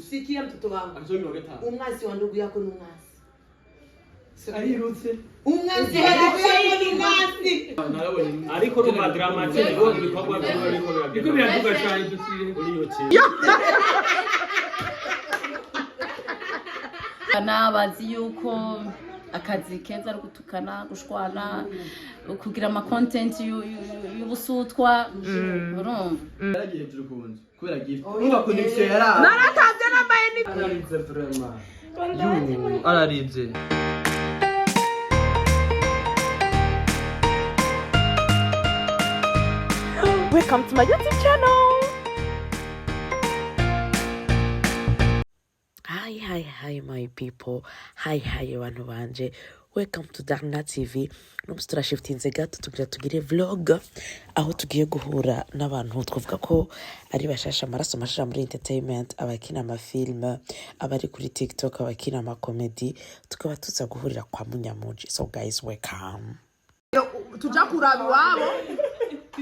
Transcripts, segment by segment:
Sikia mtoto wangu. Umwasi wa ndugu yako ni umwasi. Arirutse. Umwasi wa ndugu yako ni umwasi. Ariko ruma dramatique ngo bikorwa by'ariko biravuga cyane dusire uri yoce. Nabazi yuko akazi keza ari gutukana gushwana kugira ama content y'ubusutwa urumva yaragiye hejuru kunze kubera gift umva connection yara naratanze nambaye ni ararize vraiment ararize Welcome to my YouTube channel. Hi my people. Hi abantu banje. Welcome to Darna TV. Numustura shiftinze gato tugire vlog aho tugiye guhura n'abantu twavuga ko ari bashasha amaraso mashasha muri entertainment, abakina amafilm, abari kuri TikTok, abakina ama comedy, tukaba tuza guhurira kwa Munyamuji. So guys, welcome. Tuja kuraba iwabo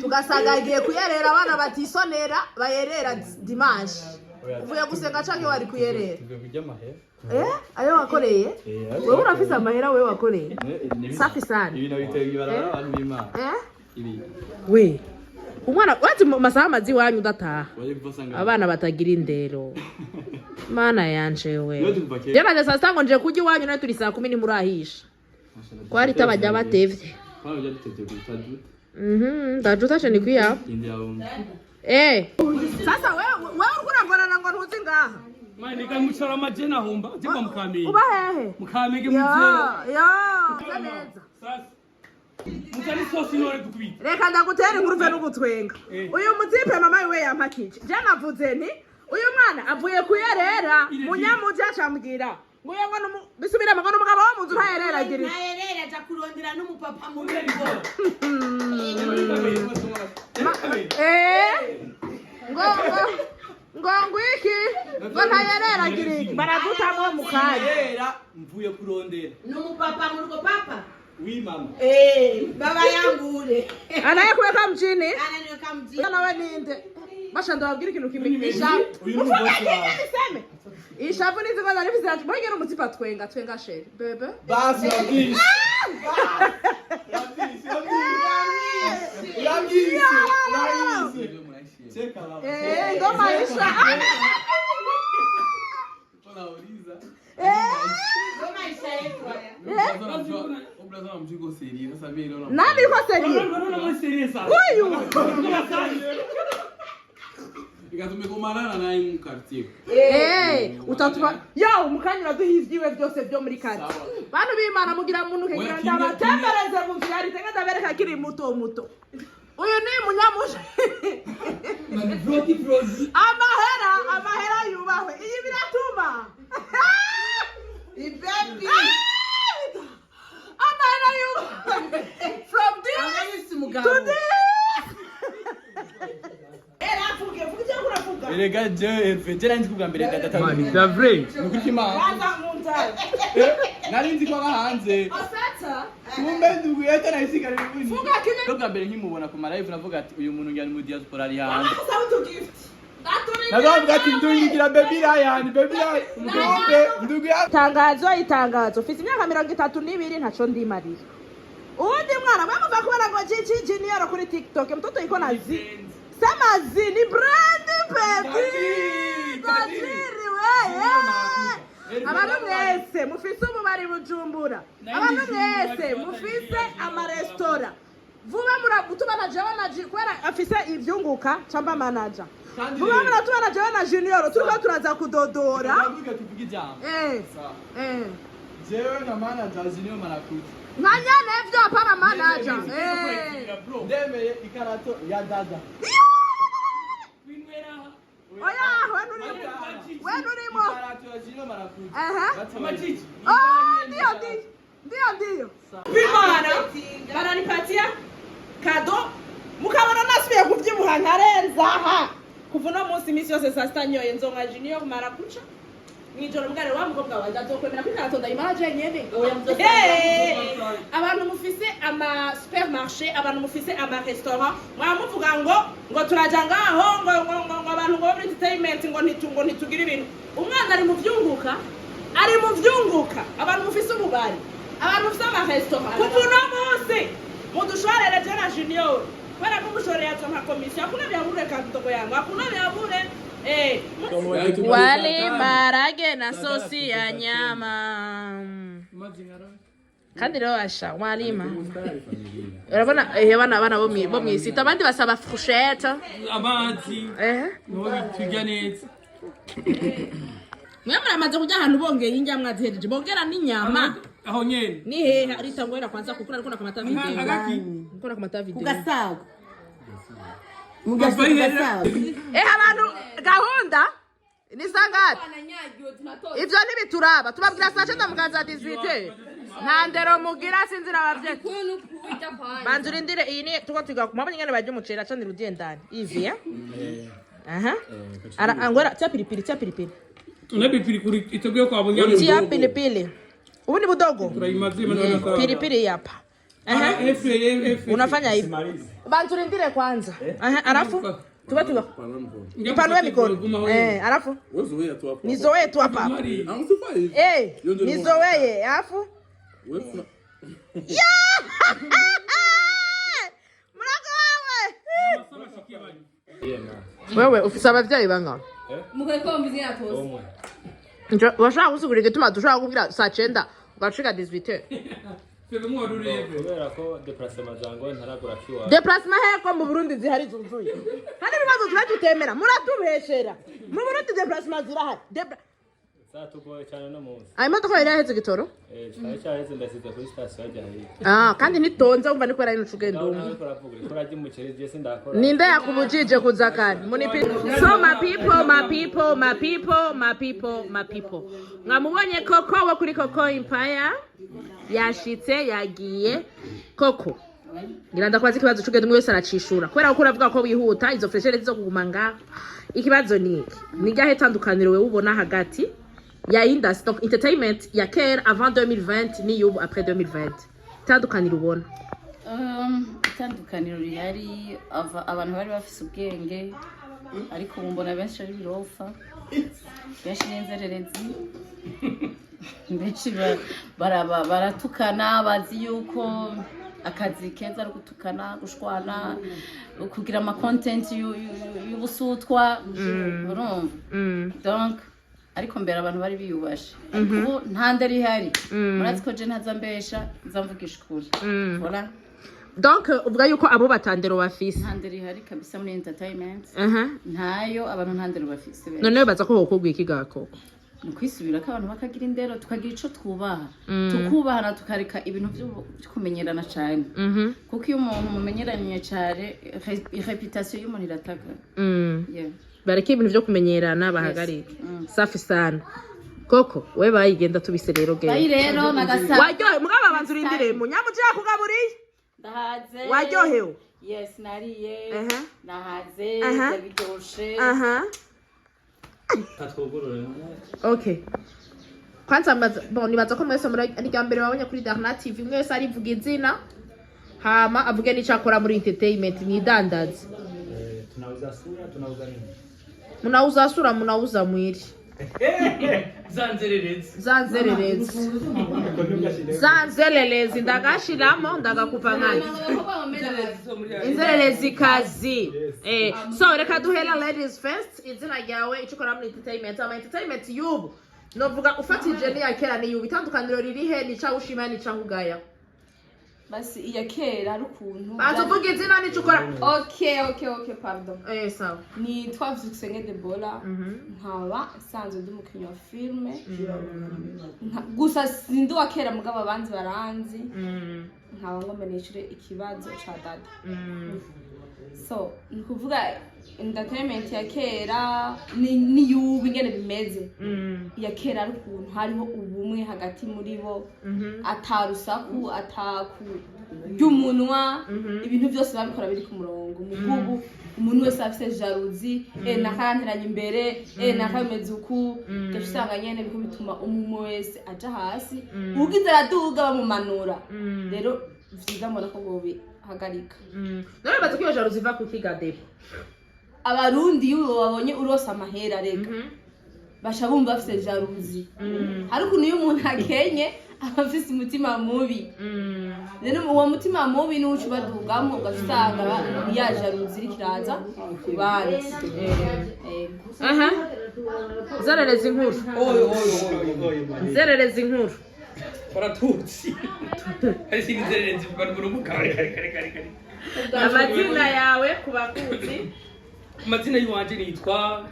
tugasanga agiye kuyerera abana batisonera bayerera dimanche. Uvuye gusenga canke wari kuyerera? Ayo wakoreye? Wewe urafise amahera wewe wakoreye? Safi sana. Ibintu biteye ibarara abantu b'Imana. Ibi. We. Umwana wati masaha mazi wanyu udataha. Abana batagira indero. Mana yanje we. Jana nje sasa ngo nje kuji wanyu na turi saa 10 ni murahisha. Kwari tabajya batevye. Kwari byatete kutajuta. Ndajuta cyane kwiya. Sasa wewe uragorana ngo ntuzi ngaha. Mani kamuchora majena humba jimba mukamiye. Uba hehe? Mukamiye muzee. Neza. Sasa. Mutari sosi nore dukubita. Reka ndagutera inguruve n'ugutwenga. Uyu mutipe mama we yampakije. Je navuze ni uyu mwana avuye kuyerera Munyamuji acambwira. Nguye ngo bisubira ngo n'umugabo wo munzu ntayerera agira. Ntayerera aja kurondera n'umupapa mu rugo. Ngwiki ngo ntayerera agira iki baradutamwe mu kanya mvuye kurondera n'umupapa mu rugo papa wi mama baba yangure anaye kuweka mjini ananiweka mjini nawe ninde basha ndababwira ikintu kimenyesha uyu ni boss wawe niseme ishavu nizi ngo nari bizaje bongera umutipa twenga sheri bebe basi yabisi cheka baba ndo maisha unauliza ndo maisha yetu haya Obraza mjigo seria sasa mimi naona nani kwa seria naona seria sana huyu Ikatumekumanana naye mu quartier. Utatuma yo mukanyura duhizgiwe byose byo muri kati. Bantu b'Imana mugira muntu kegira ndabatembereze mu vyari tenga ndabereka kiri muto. Uyu ni Munyamuji. Nani broti. Amahera yubahwe. Iyi biratuma. Ibebi. Amahera yubahwe. From this to this. Erega je fetera nzi kugambira gatatu. Da vrai. Nukukima. Baza muntaye. Nari nzi kwa hanze. Osata. Kumbe ndugu yete na isigara bibuni. Fuga kine. Kugambira nkimubona ku live navuga ati uyu muntu ngani mu diaspora ari hanze. Sauto gift. Navuga ati ndungira baby Ryan, baby Ryan. Ndugu ya itangazo. Ufite imyaka 32 ntaco ndimarira. Undi mwana bamuva kubera ngo Gigi Junior kuri TikTok mtoto iko nazi. Sema zini brand baby. Tajiri wewe. Abantu mwese mufise umubari Bujumbura. Abantu mwese mufise ama restaurant. Vuba muragutuma na Jana kwera afise ivyunguka chamba manager. Vuba muratuma na Jana Junior turiko turaza kudodora. Navuga tuvuge ijambo. Jewe na manager Junior marakuti. Nanya nevyo hapana manager. Ndemeye ikarato ya dada. Oya, wenu urimo. Ikarato ya Junior marakuti. Amachiji. Ndio. Bimana baranipatia kado mukabona nasubiye kuvyibuha nkarenza ha kuva no munsi imisi yose saa 6 nyoye nzonga Junior marakuca mwijoro bware wa mukobwa wawe azokwemera kwikaratonda imara jenyene abantu mufise ama supermarché abantu mufise ama restaurant mwamuvuga ngo turaja ngaho ngo abantu ngo entertainment ngo ntitugira ibintu umwana ari mu vyunguka abantu mufise ububari abantu mufise ama restaurant kuvuno munsi mudushorere jana junior para kumushorere atoma komisiyo hakuna vyabure kandogo yangu hakuna vyabure wali marage na sosi ya nyama kandi rero asha walima urabona abana bo mwisita abandi basaba fourchette amazi no bitujya neza mwemara amaze kujya ahantu bongeye injyamwa zihejeje bongera n'inyama aho nyene ni hehe arita ngwera kwanza kukura ariko nakamata video nkora kamata video kugasaga mugasaga abantu gahunda ni sangati ivyo ntibituraba tubabwira saa 9 mukaza 18 nta ndero mugira sinzira abavye banzurindire iyi ni tuko twiga kumabanye ngene baje umucera cyo nirudendani ivi ya ara angora cha pilipili una pilipili itogiye kwa bunyana tia pilipili ubu ni budogo pilipili hapa unafanya hivi banzurindire kwanza alafu tuba ipanue mikono alafu nizoee tu hapa nizoee alafu wewe ufise abavyeyi banga mukeko mbizi yatose washaka gusigurira igituma dushaka kubwira saa 9 ugacika 18 kubera ko déplacement zango ntaragura kiwa déplacement heko mu Burundi zihari zuzuye kandi bibazo turatutemera muratubeshera mu Burundi déplacement zirahari Satugoye cyane no munsi. Ayi modoka yari yaheze gitoro? Cyaheze ndasize kuri station yaje. Kandi nitonze umva niko ari n'ucugendo umwe. Turaje mu kerezi yese ndakora. Ninde yakubujije kuza kandi? So my people. Mwamubonye Koko wo kuri Koko Empire yashitse yagiye Koko. Ngiranda kwazi kibazo cugendo umwe wese aracishura. Kubera ko uravuga ko wihuta izo freshere zo kuguma ngaho. Ikibazo ni gahe tandukaniro wewe ubona hagati ya industry entertainment ya kera avant 2020 ni yubu après 2020 tandukaniro ubona tandukaniro yari abantu bari bafise ubwenge ariko mbona benshi ari birofa benshi n'inzererezi benshi baratukana bazi yuko akazi keza ari gutukana gushwana kugira ama content y'ubusutwa urumva donc ariko mbere abantu bari biyubashe ubu ntande ari hari muratsi ko je ntazambesha nzamvugisha ukuri voilà donc ubwa yuko abo batandero bafise ntanderi hari kabisa muri entertainment ntayo abantu ntandero bafise none baza ko hokugwa iki gako nukwisubira ko abantu bakagira indero tukagira ico twubaha tukubahana tukareka ibintu byo kumenyerana cyane kuko iyo umuntu mumenyeranye cyane reputation y'umuntu irataka bareke ibintu byo kumenyerana bahagarike safi sana Koko we bayigenda tubise rero gere bayi rero nagasaba waryohe mugaba banzu urindire mu nyamuji yakugaburiye ndahaze waryohewe yes nariye nahaze ndabiryoshe Okay. Kwanza nibaza ko mwese muri rya mbere babonye kuri Darna TV mwese ari vuga izina hama avuge n'icakora muri entertainment ni dandaza. Tunauza sura, tunauza nini? Munauza sura, munauza mwili. Zanzererezi ndagashiramo ndagakupa nkanje. Inzererezi kazi. So reka duhera ladies first. Izina ryawe ico ukora muri entertainment. Ama entertainment yubu. Novuga ufatije ni yakera ni yubu. Itandukaniro ririhe ni ca ushima ni ca ugaya. Basi iya kera rukuntu. Bazuvuga izina ni cyo ukora. Okay, pardon. Sawa. Ni Twavugisenge Debola. Nkaba sanzwe ndi mukinyi wa filme. Gusa sindi wa kera mugabo abanzi baranzi. Nkaba ngomba nishure ikibazo ca dada. so ni kuvuga entertainment ya kera ni yubu ingene bimeze ya kera ari ukuntu hariho ubumwe hagati muri bo atarusaku ataku ry'umunwa ibintu byose babikora biri ku murongo mugubu umuntu wese afite jalousie nakarantiranye imbere nakameze uku gashanga nyene biko bituma umumwe wese aja hasi ugize araduga bamumanura rero vyiza mbona ko bobi hagarika none batukwiye jalousie iva ku kigadebo abarundi iyo babonye urosa amahera rega basha bumva afite jalousie hari ukuntu iyo umuntu akenye aba afite umutima mubi rero uwo mutima mubi ni uca ubadugamo ugasanga ya jalousie irikiraza ku bandi zerereza inkuru zerereza inkuru baratutsi hari singi zerereza barubura umukare kare amazina yawe ku bakuzi amazina y'uwanje nitwa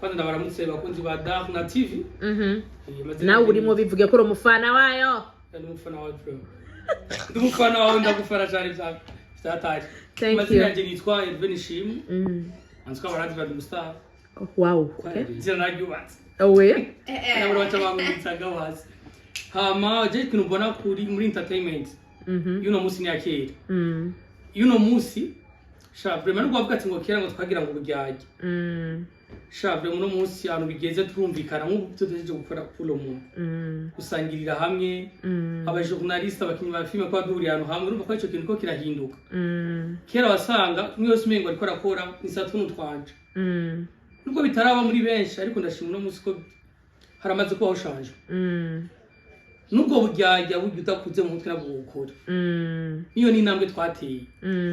kwanza ndabaramutse bakunzi ba Darna TV nawe urimo bivuge ko uri umufana wayo ndi umufana wawe bro ndi umufana wawe ndagufana cyane cyataje amazina yanjye nitwa Edwin Shim anzika baranzi ba Mustar wow zina naryubatse owe nabura bacha bangu nitsaga wasi hama je kintu mbona kuri muri entertainment yuno musi ni akera yuno musi shabre manu gwavuga ati ngo kera ngo twagira ngo buryaje shabre muno musi abantu bigeze turumvikana nk'ubu tuteje gukora pulo mu usangirira hamwe aba journaliste abakinyi ba filme kwa duhuri ahantu hamwe urumva ko ico kintu ko kirahinduka kera wasanga mwe yose umengo ariko arakora ni satunu twanje nubwo bitaraba muri benshi ariko ndashimira uno musi ko haramaze kubaho shanje nubwo buryajya burya utakuze mu mutwe nabwo gukora niyo ni intambwe twateye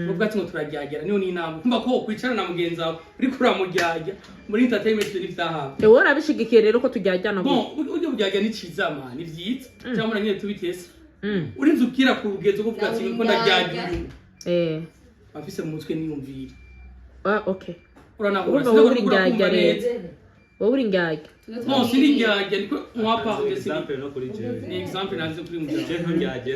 nubwo ati ngo turaryagera niyo ni intambwe kumva ko kwicara na mugenzi wawe uri kuramuryajya muri entertainment ni byahawe ewe urabishigikiye rero ko tujyajyana buryo buryajya ni ciza ma ni vyiza cyangwa nyine tubitese uri nzubwira ku rugezo ko kuvuga ati ngo ndaryajya afise mu mutwe niyumvira okay urana ko uri ndyajya rero wowe uri ndyajya no sindi ndyajya niko mwapa example no kuri je ni example naze kuri mu je ndyajya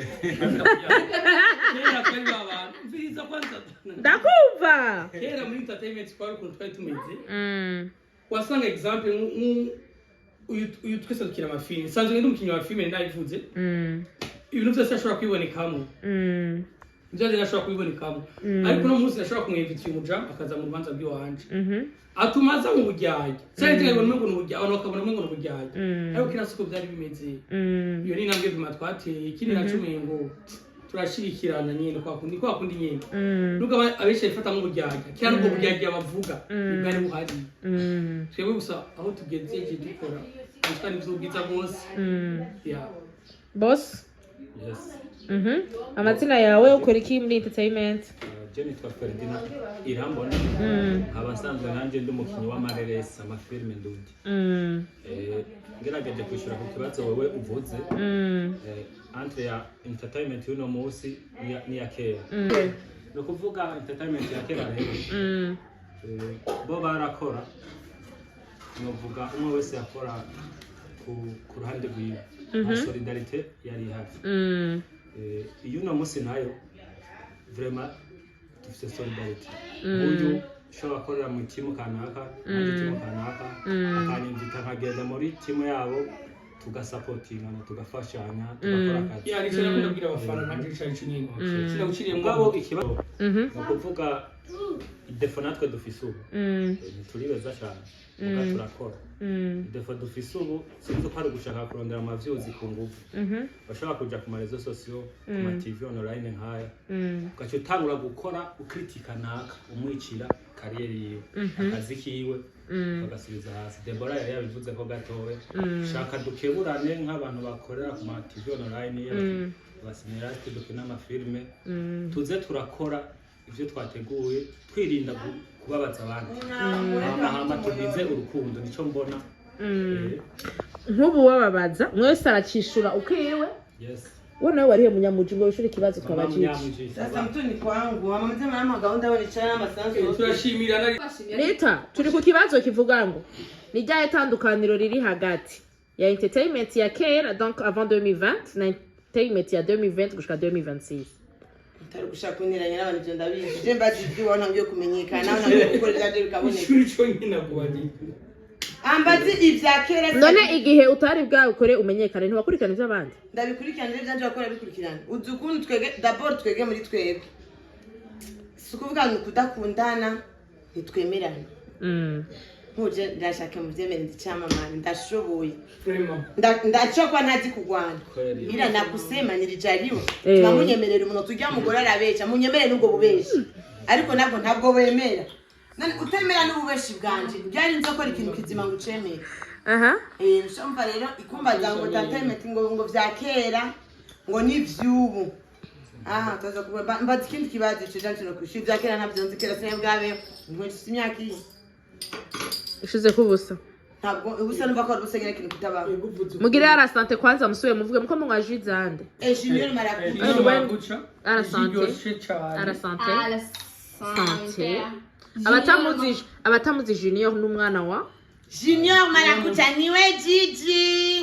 kera kari baba mviriza kwanza ndakumva kera muri entertainment twari ukuntu twari tumeze wasanga example uyu twese dukira amafilme sanzwe ndi umukinnyi wa filme ndayivuze ibintu byose ashobora kwibonekamo byaje nashobora kwibonekamo ariko no munsi nashobora kumwevita umuja akaza mu rubanza rw'iwanje atumaza mu bujyaje cyane cyane ngo n'umuntu bujyaje abantu bakabona ngo n'ubujyaje ariko kira siko byari bimeze iyo ni nambwe bima twateye ikindi nacumenye ngo turashirikirana nyine kwa kundi nyine nuko abeshe ifata mu bujyaje kira n'ubwo bujyaje abavuga bwari buhari twebwe gusa aho tugeze je dukora kandi bizubwiza bose ya boss yes amazina yawe ukora iki muri entertainment je nitwa Ferdinand Irambona abasanzwe nanjye ndi umukinnyi w'amareresi amafilme ndundi ngerageje kwishura ku kibazo wowe uvuze entre ya entertainment y'uno munsi ni ya kera no kuvuga entertainment ya kera rero bo barakora novuga umwe wese yakora ku ruhande rwiwe solidarite yari hafi y'uno munsi nayo vraiment dufite solidarite uyu ushobora gukorera mu timu kanaka nanjye timu kanaka akanyumvita nkagenda muri timu yabo tugasapotingana tugafashanya tugakora akazi ya nicyo nakunda kubwira abafana nanjye cyane kinini sinaguciriye mugabo ikibazo ni ukuvuga defo natwe dufise ubu ntituriweza cyane muga turakora defo dufise ubu sinzi ko ari gushaka kurondera amavyuzi ku nguvu bashobora kuja ku marezo sosiyo ku ma TV online nkaya ugaca utangura gukora ukritika naka umwicira kariyeri yiwe akazi kiwe bagasubiza hasi Deborah yari yabivuze ko gatowe shaka dukeburane nk'abantu bakorera ku ma TV online basinira dukina amafilme tuze turakora ivyo twateguye twirinda kubabaza abandi hama tubize urukundo nico mbona nk'ubu wababaza mwese aracishura ukiwe yes wewe nawe wariye munyamuji ngo wishuri kibazo twabajije sasa mtuni kwangu amamzema na magahunda walichana masanzu turashimira leta turi ku kibazo kivuga ngo ni rya itandukaniro riri hagati ya entertainment ya kera donc avant 2020 na entertainment ya 2020 gushika 2026 utari gushaka kuniranya n'abantu byo ndabizi je mbazi ibyo ubona byo kumenyekana nawe nabyo gukora ibyaje bikaboneka ishuri cyo nyina kubagira ambazi ivya kera none igihe utari bwakore umenyekane ntiwakurikirana iby'abandi ndabikurikirana ivyanje bakora bikurikirana uzukundi twege d'abord twege muri twebwe sukuvuga ngo kudakundana ntitwemerana ntuje ndashaka mu vyemere ndicamamana ndashoboye ndachokwa ntazi kugwana ila nakusema nilijaliwa tunamunyemerera umuntu tujya mugora arabeca munyemerere n'ubwo bubeshi ariko nabwo ntabwo bemera nani utemera n'ububeshi bwanje byari nzokora ikintu kizima ngo ucemere nshomva rero ikumbaza ngo entertainment ngo vya kera ngo n'ivyubu tuza kuba mbazi ikindi kibazo cyanje no kwishira vya kera ntabyo nzi kera sinabwabe ngo imyaka iyi ushize kubusa ntabwo ubusa numva ko ubusa nyine kintu kitaba mugire ara sante kwanza musuye muvuge muko mwajize ande junior marakuja ara sante abatamuzi junior n'umwana wa junior marakuja niwe Gigi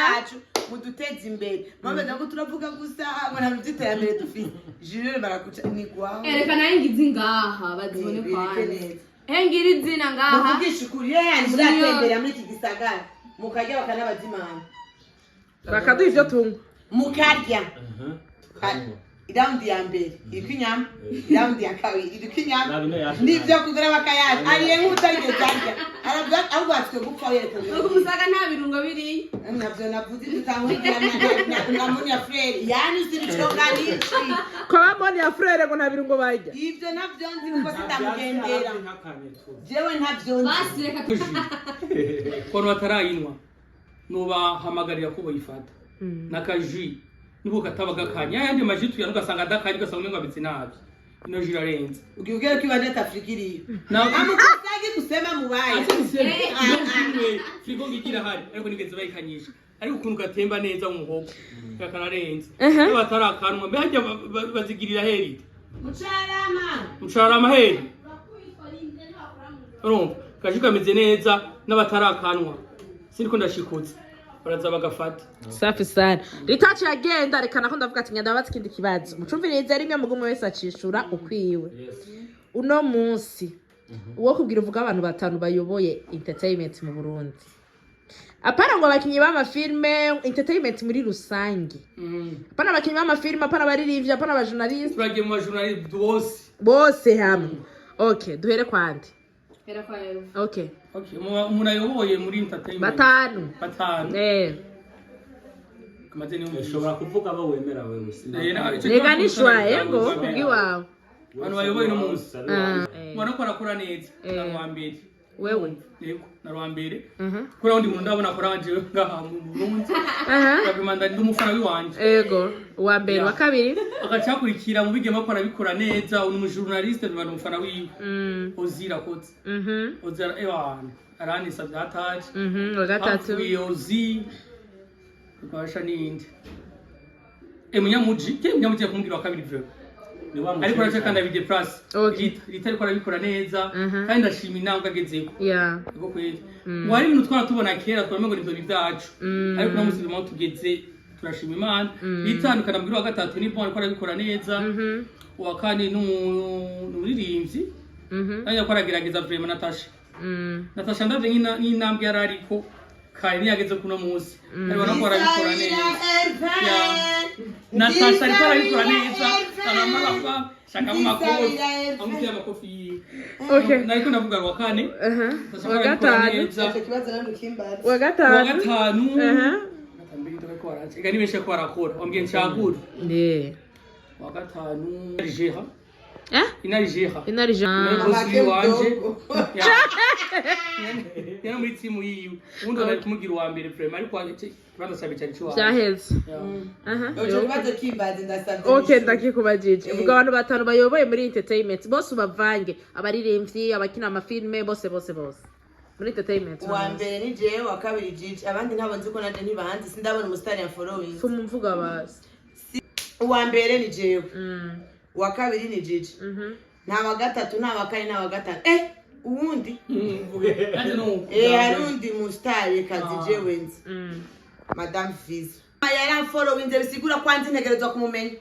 bacu muduteze imbere mama nako turavuga gusa ngo nta byiterambere dufite junior marakuja ni kwa erekana ingizi ngaha bazibone kwanze engiri zina ngaha muvugisha ukuri yandi muratembera muri iki gisagara mukarya bakanabazimana bakaduha ivyo tunywa mukarya round ya mbere iriko inyama round ya kabiri iriko inyama nivyo kugura bakayaza ariye nk'utarigeze arya aravuga ahubwo atwe gupfa yerekana uko musaga nta birungo biri navyo navuze tutangurira na munya frere yani sibicongani ko bamoni ya frere ngo nta birungo barya ivyo navyo nzi ngo sitamugendera jewe ntavyo nzi basi reka kono batarayinwa nubahamagarira ko bayifata nakaji nibo katabaga kanya yandi majitu yanuga sanga dakanye gasanga ngo abitse nabi ino jira renze ukibwira ko ibande tafrikiri amukutagi kusema mubaye frigo ngigira hari ariko nigeze bayikanyisha ariko ukuntu gatemba neza umuhogo kakanarenze batarakanwa mbe hajya bazigirira heri mucarama heri urumva kajika meze neza n'abatarakanwa siniko ndashikutse baraza bagafata safi sana ritaci yagenda rekana ko ndavuga ati nyanda batse kindi kibazo mucumvirize rimwe mugumwe wese acishura ukwiwe uno munsi uwo kubwira uvuga abantu batanu bayoboye entertainment mu Burundi apana ngo abakinyi b'amafilme entertainment muri rusangi apana abakinyi b'amafilme apana abaririmbyi apana abajournalist bagiye mu bajournalist bose hamwe okay duhere kwandi era kwa yero okay umuntu ayoboye muri entertainment batanu kamaze niyo ushobora kuvuga abo wemera wewe neganishwa yego ugi wawe abantu bayoboye no munsi ubona ko arakora neza na rwambere wewe yego na rwambere kuri wundi muntu ndabona akora anje ngaha mu Burundi kabimanda ndi umufana wiwanje yego wa mbere wa kabiri agacakurikira mu bigema ko arabikora neza uri mu journaliste ndibana umufana wiwe ozira kotse ozira ewana arani sadataje wa gatatu ozi kwasha nindi munyamuji munyamuji yakumbwira wa kabiri vyo ariko araje kandi abide plus litari ko arabikora neza kandi ndashima intambwe agezeko yego kweli wari ibintu twara tubona kera twamengo nivyo bivyacu ariko namusize mu tugeze turashima Imana bitandukana mbwira wa gatatu ni bon ariko arabikora neza wa kane n'umuririmbyi kandi yakora agerageza vraiment Natasha ndavye n'intambwe yarariko kari niyageze kuno munsi ariko nakora abikora neza Natasha ariko arabikora neza amamafa shaka mu makofi amuti amakofi nariko ndavuga wa kane wa gatanu wa gatanu Ega nimesha kwa rakora wambie nchaguru wa gatanu Nigeria Nigeria wanje yana muri timu yiwe ubundi ari kumugira wa mbere prema ariko kibanza cyabe cyari cyo cyaheze okay ndakikubajije ubwo abantu batanu bayoboye muri entertainment bose ubavange abaririmbyi abakina amafilme bose muri entertainment wa mbere ni jewe wa kabiri Gigi abandi ntabwo nzi ko naje ntibahanze sindabona umusitari ya following mvuga basi wa mbere ni jewe wa kabiri ni Gigi nta wa gatatu nta wa kane nta wa gatanu uwundi harundi mustari kazi jewe nzi Madame Fizo yaramfollowinze bisigura ko anzi ntegerezwa kumumenya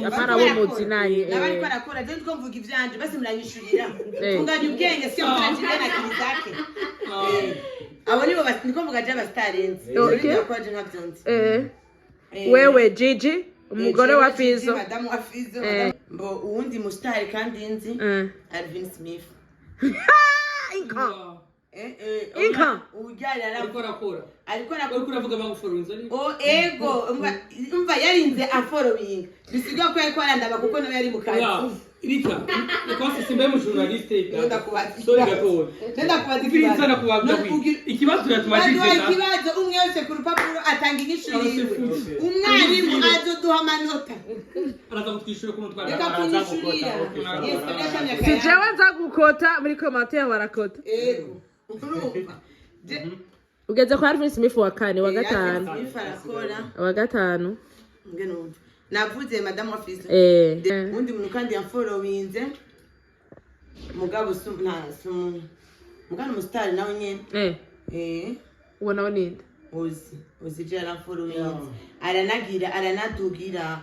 apana bo muzinaye nabari barakora je ndiko mvuga ivyanje basi muranyishurira tunganya ubwenge sio murajira na kilizake abo nibo ndiko mvuga je abastarenze ndakoje nkavyonze wewe Gigi umugore wa Fizo madame wa Fizo mbo uwundi mustari kandi nzi Alvin Smith Inka ujyana ariko uravuga bagufollowinze ari ego umva yarinze afollowing bisiga ko yari arandaba kuko nawe yari mu kazi Rita because simbe mu journaliste ndakubaza sorry gato ndakubaza ikibazo yatumaje ikibazo umwe wese ku rupapuro atanga inyishuriwe umwarimu azoduha amanota araza kutwishura ko mutwara reka kunyishurira si jewe nza gukota muri commentaire barakota ego ugeze kwa Alvin Smith wa kane wa gatanu wa gatanu ngeno navuze madame wa Fizo undi muntu kandi yamfollowinze mugabo mugano mustari nawe nyene uwo nawe ninde uzi je yamfollowinze aranadugira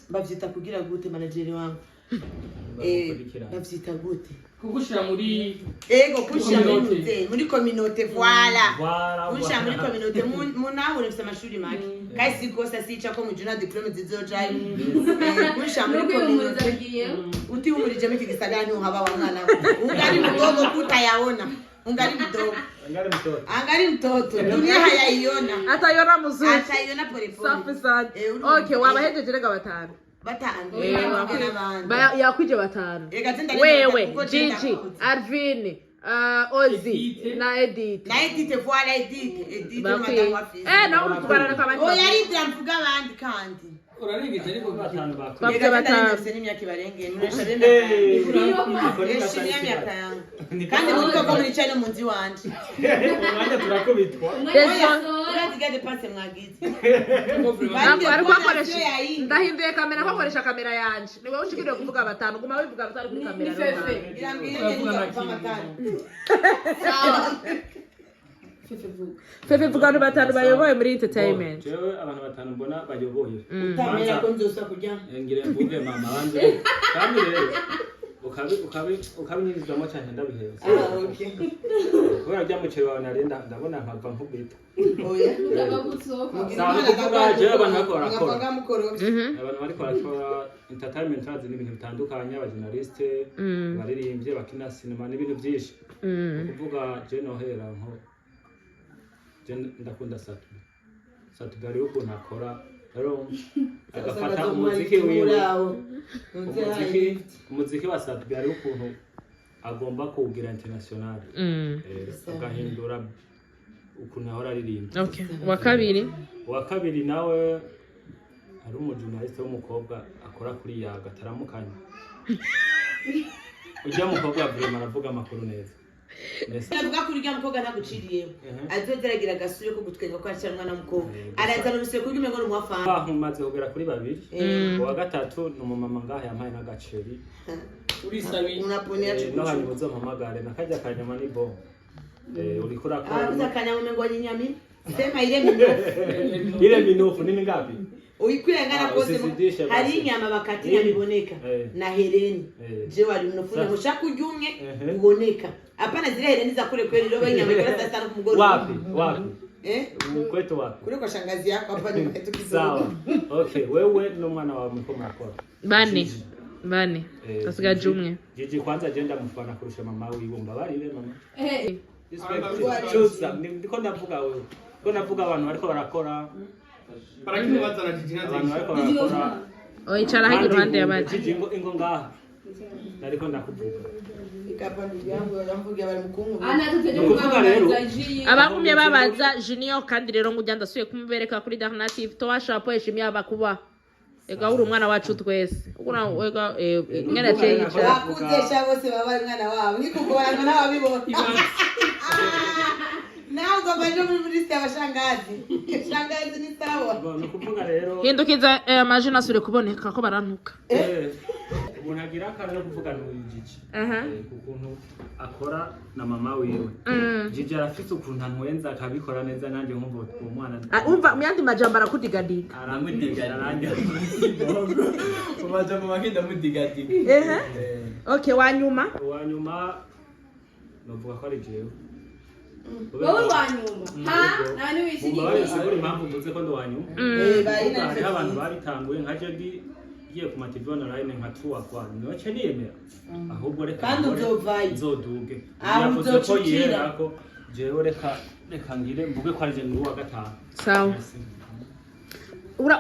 bavyita kugira gute manager wangu bavyita gute kugushira muri kushira muri communauté voilà kushira muri communauté munaho ufite amashuri make kasi kosa sica ko mu juna diplome zizojaye kushira muri communauté uti umurije miki gisagara ni haba wa mwana ungali mdogo kutayaona ungali mdogo angali mtoto dunia hayaiona ataiona mzuri ataiona pole pole safi sana okay wabahejeje rega batanu yakwije batanu wewe Gigi Alvin Ozi na Edith voilà Edith madame wa Fizo na urutukarana kabandi yari ndamvuga abandi kandi urarengeje ariko batanu bakwiye batanu n'imyaka ibarengeye murashabe n'imyaka yangu kandi muri ko muri cyane mu nzi wanje umwanya turakubitwa urazigade passe mwagize ariko akoresha ndahinduye kamera nkoresha kamera yanje niwe ushikiriye kuvuga batanu guma wivuga batari kuri kamera Fefe vuga batanu bayoboye muri entertainment. Jewe abantu batanu mbona bayoboye. Utamenya ko nzosa kujya. Ngire mvuge mama wanje. Kandi rero ukabinyizamo cyane ndabiheza. Okay. Kubera bya muceri wawe narenda ndabona nkava nkubita. Oya. Sawa jewe abantu bakora. Abantu bari bakora entertainment hazi n'ibintu bitandukanye abajournaliste, baririmbye bakina cinema n'ibintu byinshi. Kuvuga je nohera nko ndakunda Satu rero ukuntu akora rero agafata umuziki wiwe umuziki wa Satu rero ukuntu agomba kuwugira international agahindura ukuntu ahora aririmba. Okay, wa kabiri nawe ari umujournaliste w'umukobwa akora kuri yaga taramukanye ujya mukobwa vraiment aravuga amakuru neza. Navuga kuri rya mukobwa ntaguciriye azozeragira gasure ko gutwenga ko ari mwana mukobwa arazana ubuse kuri mengo n'umwafana bahumaze kugera kuri babiri wa gatatu n'umumama ngaha yampaye n'agaceri urisabi unaponia no hanyuzo mpamagare nakajya kanyama ni bo uri kurakora uza kanyama mengo nyinyami sema ile minofu nini ngapi uyikwirangana kose hari inyama bakatinya biboneka na hereni je wali mnofuna mushaka ujumwe uboneka hapana zile hereni za kule kweli roba inyama ikora sana kumgoro wapi kwetu wapi kule kwa shangazi yako hapa nyuma yetu kidogo. Sawa okay wewe n'umwana wawe mko mrakora bane kasiga jumwe Gigi kwanza agenda mufana kurusha mama wiwe mbabarire mama ndiko ndavuga wewe ko navuga abantu bariko barakora barakino bazana Gigi barakora icara hagira iruhande y'abandi Gigi ingo ngaha nariko ndakuvuga ikapandi yangu yamvuga bari mukungu abagumye babaza Junior kandi rero ngujya ndasuye kumubereka kuri Darnative to washapo eshimya bakuba ega uri umwana wacu twese ukuna wega ngene cyenye bakuzesha bose baba umwana wabo nikugorana n'ababibona nawe ugabaje muri liste y'abashangazi shangazi ni sawa no kuvuga rero hindukiza amajina asure kuboneka ko barantuka umuntu agira akana no kuvugana uyu Gigi aha ukuntu akora na mama wiwe Gigi arafite ukuntu antwenza akabikora neza nanjye nkumva uwo mwana umva myandi majambo arakudigadiga aramudigadiga umajambo makenda mudigadiga okay wanyuma novuga ko ari jewe wowe wanyuma nani wishyigikiye sigura impamvu mvuze ko ndo wanyuma hariho abantu babitanguye nka jedi giye ku mativi online nka tuwakwa niwace niyemera ahubwo reka kandi uzovayo nzoduge aho yavuze ko uzocukira yera ko jewe reka ngire mvuge ko ari je nguru wa gatanu sawa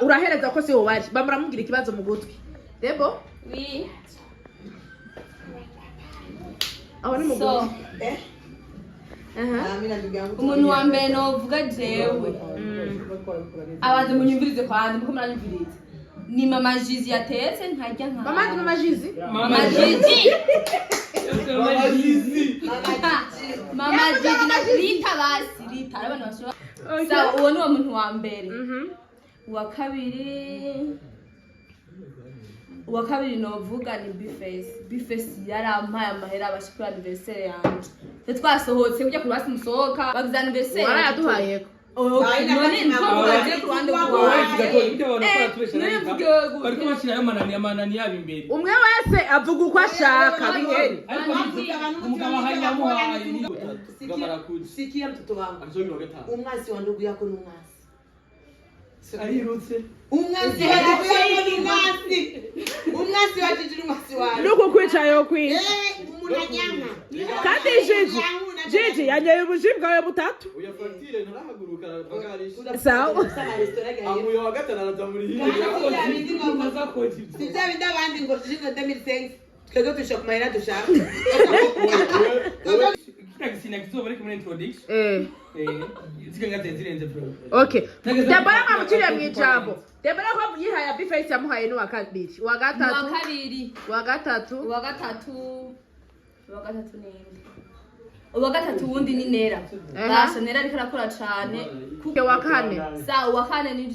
urahereza ko si wowe bari bamuramubwira ikibazo mu gutwi debo wi aho ni mu so gutwi umuntu wa mbere novuga jewe abantu munyumvirize kwanjye muko muranyumvirize ni mama Jizi yatetse ntajya nka mama Jizi mama Jizi na Rita basi Rita abantu bashobora sawa uwo ni wo muntu wa mbere uwa kabiri novuga ni Bface yarampaye amahera abashikura anniversaire yanjye twasohotse kujya kurasi musohoka bagize anniversaire warayaduhaye ko none nkovuga je ku ruhande amanani yabo imbere umwe wese avuga uko ashaka biheri umugabo ahanyamuhaye sikia mtoto wangu umwasi wa ndugu yako ni umwasi arirutse umwasi wa ndugu yako ni umwasi umwasi wa Gigi ni umwasi wawe nuko kwicayo kwi umunanyama kandi Gigi yanyaye ubujibwa bwawe butatu uyafatire ntarahaguruka bagarisha sawa amuyo wa gatanu araza muri hino sivya binda abandi ngo Gigi 2005 twego tusha ku mahera dushaka kisina kizoba ariko muri introduction zikanga zirenze bro okay Debora mwamukiriye mu ijambo Debora ko yihaye Bface yamuhaye ni wa kabiri wa gatatu uwa gatatu wundi ni Nera basha Nera ariko arakora cyane wa kane uwa kane ni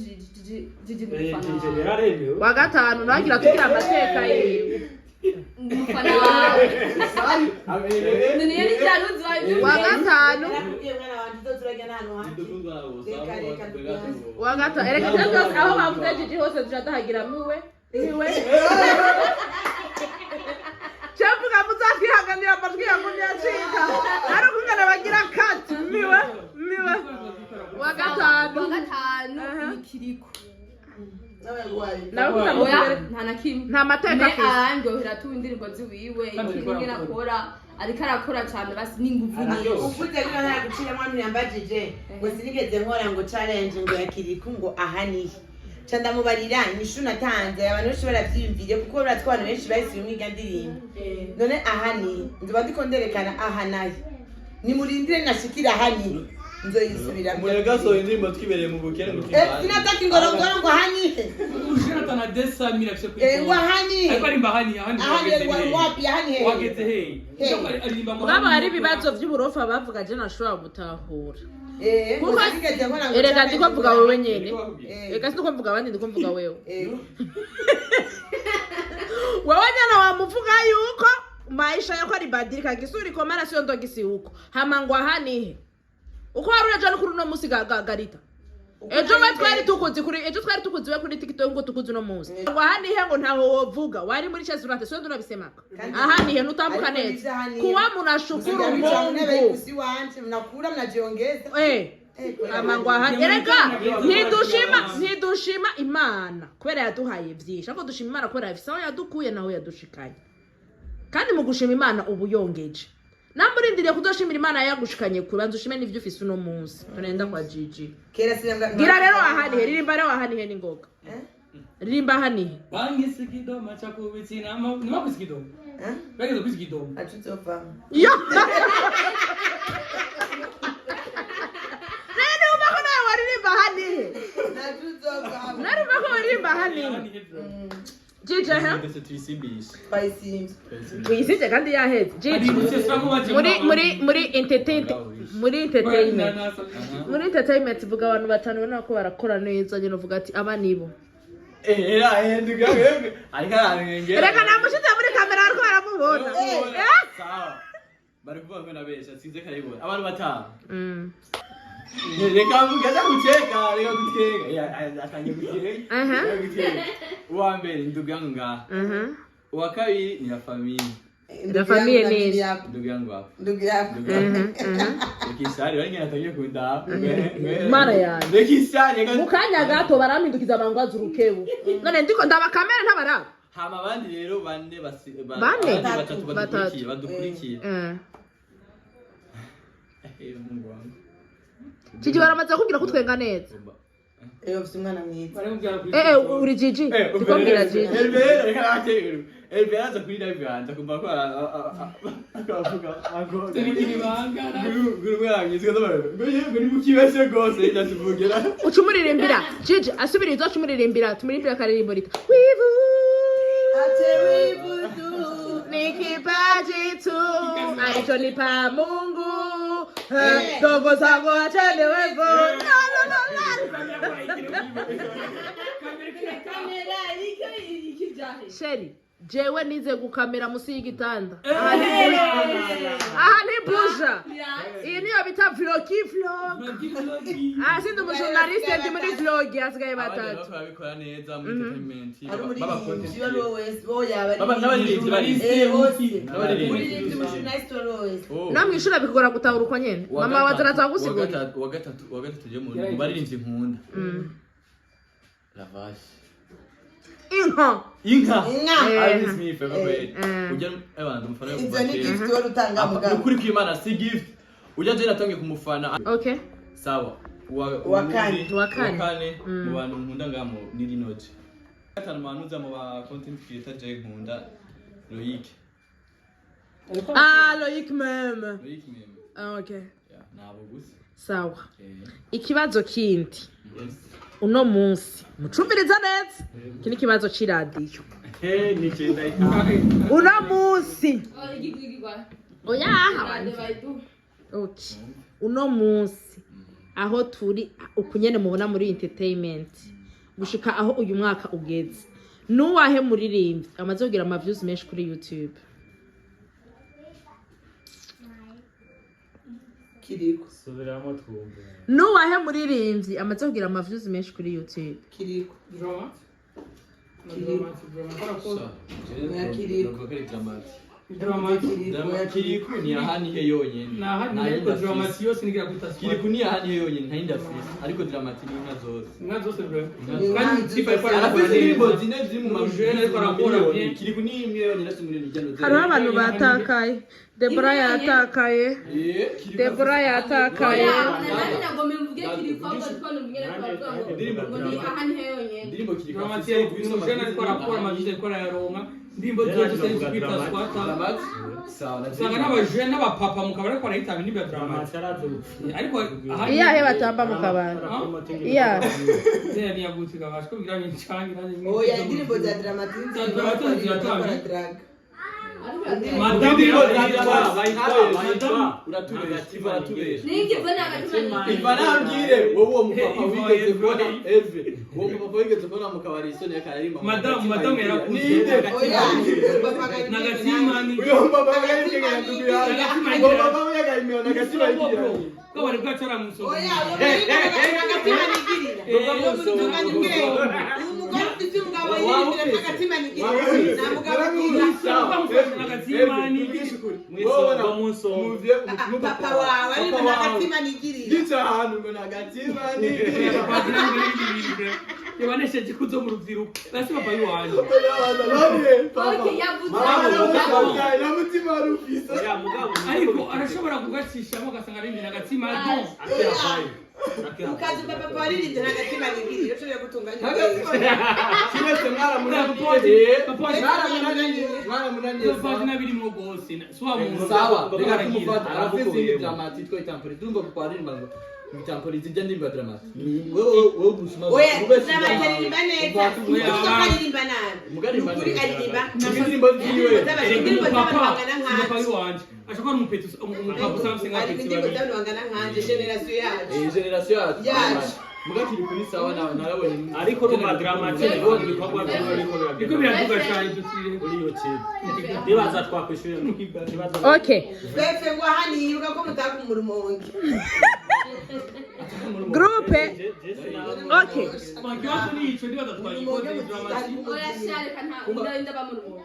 Gigi mufana wa gatanu nagira tugira amateka yiwe mufana nini yari cyaruzi wa gatanu wa gatanu ereka cyose aho bavuze Gigi hose tujadahagira muwe Chavuga muzakihanganira amajwi yangu ntiyacika ari ukungana bagira kati miwe wa gatanu ni Kiriko nawe nta na kimwe nta mateka afite arandyohera tu indirimbo ziwiwe ikintu nakora ariko arakora cyane basi n'inguvu nyinshi uvuze ko nta gucira mwami yambajije ngo sinigeze nkora ngo challenge ngo yakiriko ngo ahaniye Chanda mubarira inyishu natanze abantu benshi baravyimvire kuko uratwana benshi bahise umwiga ndirimbo none ahani nziba ndiko nderekana ahanaye ni murindire nashikira ahani nzoyisubira murega so indirimbo twibereye mu bukene mu kibanda sinataka ingorongoro ngo ahani ushaka na desa mira kse ngo ahani ariko ari mbahani wapi ahani wageze hey arimba mu baba hari bibazo by'uburofa bavuga je nashobora gutahura kuko sinigeze nkora ngo erega ndiko mvuga wewe nyene reka sindiko mvuga abandi ndiko mvuga wewe wewe nyana wamuvuga yuko maisha yako ari badilika kisuri kwa mara sio ndogisi huko hamangwa hanihe uko haruna jana kuri no musi garita ejo twari tukuzi we kuri TikTok ngo tukuzi no musi ngo hanihe ngo ntaho wovuga wari muri chezi urate sio ndurabisemaka ahanihe nutambuka neza kuwa munashukuru Mungu usi wanje mnakula mnajiongeza amangwa hanihe erega ntidushima Imana kubera yaduhaye vyinshi ako dushima Imana kubera yafisaho yadukuye naho yadushikanye kandi mu gushima Imana ubuyongeje namurindiriye kudoshimira Imana yagushikanye kubanza ushime n'ivyo ufise uno munsi turenda kwa Gigi gira rero ahanihe ririmba rero ahanihe ni ngoga ririmba ahanihe bangisi kidoma cha kubitsina ni makusi kidoma bageze kwisi kidoma achuzova yo nene ubako nawe waririmba ahanihe achuzova narumva ko waririmba ahanihe Gigi ndetse tuyisimbisha wisije kandi yaheze Gigi muri entertainment vuga abantu batanu ubona ko barakora neza nyine uvuga ati aba nibo nduga wewe ariko arangengera reka namushize muri kamera ariko baramubona sawa bari kuvuga ngo nabesha sinze karibona abantu batanu reka mugaza guteka reka guteka atangiye guteka uwa mbere nduga ngaha uwa kabiri ni la famille La famille ni ndugu yangu hapa. Ndugu yako. Ukisari wengine natakiwa kuenda. Mara ya. Ukisari mukanya gato barampindukiza abangwaza urukebu. None ndiko ndaba kamera ntabara. Hama bandi rero bane batatu badukurikiye. Mungu wangu. Kiki baramaze kugira kutwenga neza. Ufite umwana mwiza. Uri Gigi. Ndikombira Gigi. Elbe aza kuri live yanza kumva ko akavuga ago. Tubikini bangara. Guru yangize ko ngo ni mukibese gose ndatuvugira. Ucumuririmbira. Gigi asubira izo acumuririmbira. Tumurimbira karirimbo rita. Wivu. Ate wivu tu. Ni kipaji tu. Alichonipa Mungu. Dogo zangu achelewevo. Kamera iki Sheri, jewe nize gukamera musi y'igitanda. Aha ni buja. Iyi niyo bita vlog. Sindi umujournaliste ndi muri vlog asigaye batatu. Babikora neza mu entertainment. Baba konti always boya bari. N'abaririmbyi bari. Nice to always. Namwe ishura bikugora gutahura uko nyene. Mama wazaraza gusigura. Wa gatatu je mu baririmbyi nkunda. La vache. Inka. Alice Smith babaye. Ujya abantu mufana yo Izo ni gift wari utanga mugabo. Ukuri kw'Imana si gift. Ujya je natangiye kumufana. Okay. Sawa. Wa kane. Mu bantu nkunda ngamo ni Linoje. Gatanu manuza mu ba content creator je nkunda Loic. Loic meme. Okay. Nabo gusa. Sawa. Ikibazo kindi. Uno munsi mucumbiriza neza kini kibazo c'iradiyo ni cyenda uno munsi oya uno munsi aho turi ukunyene mubona muri entertainment gushika aho uyu mwaka ugeze nuwahe muririmbyi amaze kugira ama views menshi kuri YouTube Kiriko. subiramo twumve nuwahe muririmbyi amaze kugira ama views menshi kuri YouTube Kiriko. Drama. Kiriko ni ahani he yonyene. Ariko dramati yose nigira kutasikia. Kiriko ni ahani he yonyene ntahinda afise. Ariko dramati ni inka zose. Inka zose bro. Kandi sifa ifa arafise indirimbo zine ziri mu mujene ariko arakora bien. Kiriko ni imwe yonyene asumire n'ijyano zose. hariho abantu batakaye Deborah yatakaye Deborah yatakaye Indirimbo Kiriko Dramati mujene ariko arakora amajije ariko arayaronka. Ndimbo zose zikita swata. Sanga n'abajene n'abapapa mukabara ariko arahitanga indimbo ya Dramati. Ariko iyahe batamba mu kabari iya zeni yagutika bashko bigira n'icyangi nanye. Oya indirimbo za Dramati ziratanga. Indirimbo za bayitwa uratubesha. Ivanambwire wowe uwo mupapa wigeze kubona Eve. Wowe mupapa wigeze kubona mu kabari isoni yakaririmba. Madame yarakuze. Nagatimani. Uyo mupapa yigeze kugira ngo mupapa yagaimyo nagatima igira. Ko bari kwachara musozo. Oya nagatima nigirira. Umugabo ufite umugabo yirindira nagatima nigirira. Na mugabo yirindira nagatimani. Mwisonga munsonga. Papa wawe ari nagatima nigirira. Gica ahantu ngo nagatima nigirira. Yabaneshe jikuzo mu rubyiruko. Basi papa yiwanje. Ariko arashobora kugacishamo gasanga ari nagatima. Ukazi papa warindira nagatima nigirira. Ushobora gutunganya. Kimese mwara munanye. Papa nabiri mu gose. Swa mu Sawa. Reka kumufata. Arafise Dramati twa itampori. Turumva ko kwarimba ngo itampori zijya ndimba Dramati. Wowe gusuma. Oya Dramati aririmba neza. Uko aririmba nabi. Ukuri aririmba. Indirimbo ziwe. Indirimbo z'abangana papa nkanje. yiwanje. Ashobora umupeta umupapa usanzwe Indirimbo z'abangana nkanje generation yacu. Generation yacu. mugakiri kuri sawa narabonye ariko ruma dramatique ngo bikorwa byo Iko biraduga cyane dusire. kuri YouTube nibaza twakwishyuye nibaza Okay. Bese ngo hani yibuka ko mutaka umurumonge. Groupe. Okay. Kibazo ni ico ndibaza twayikoze dramatique. oya shareka nta ndaba mu rugo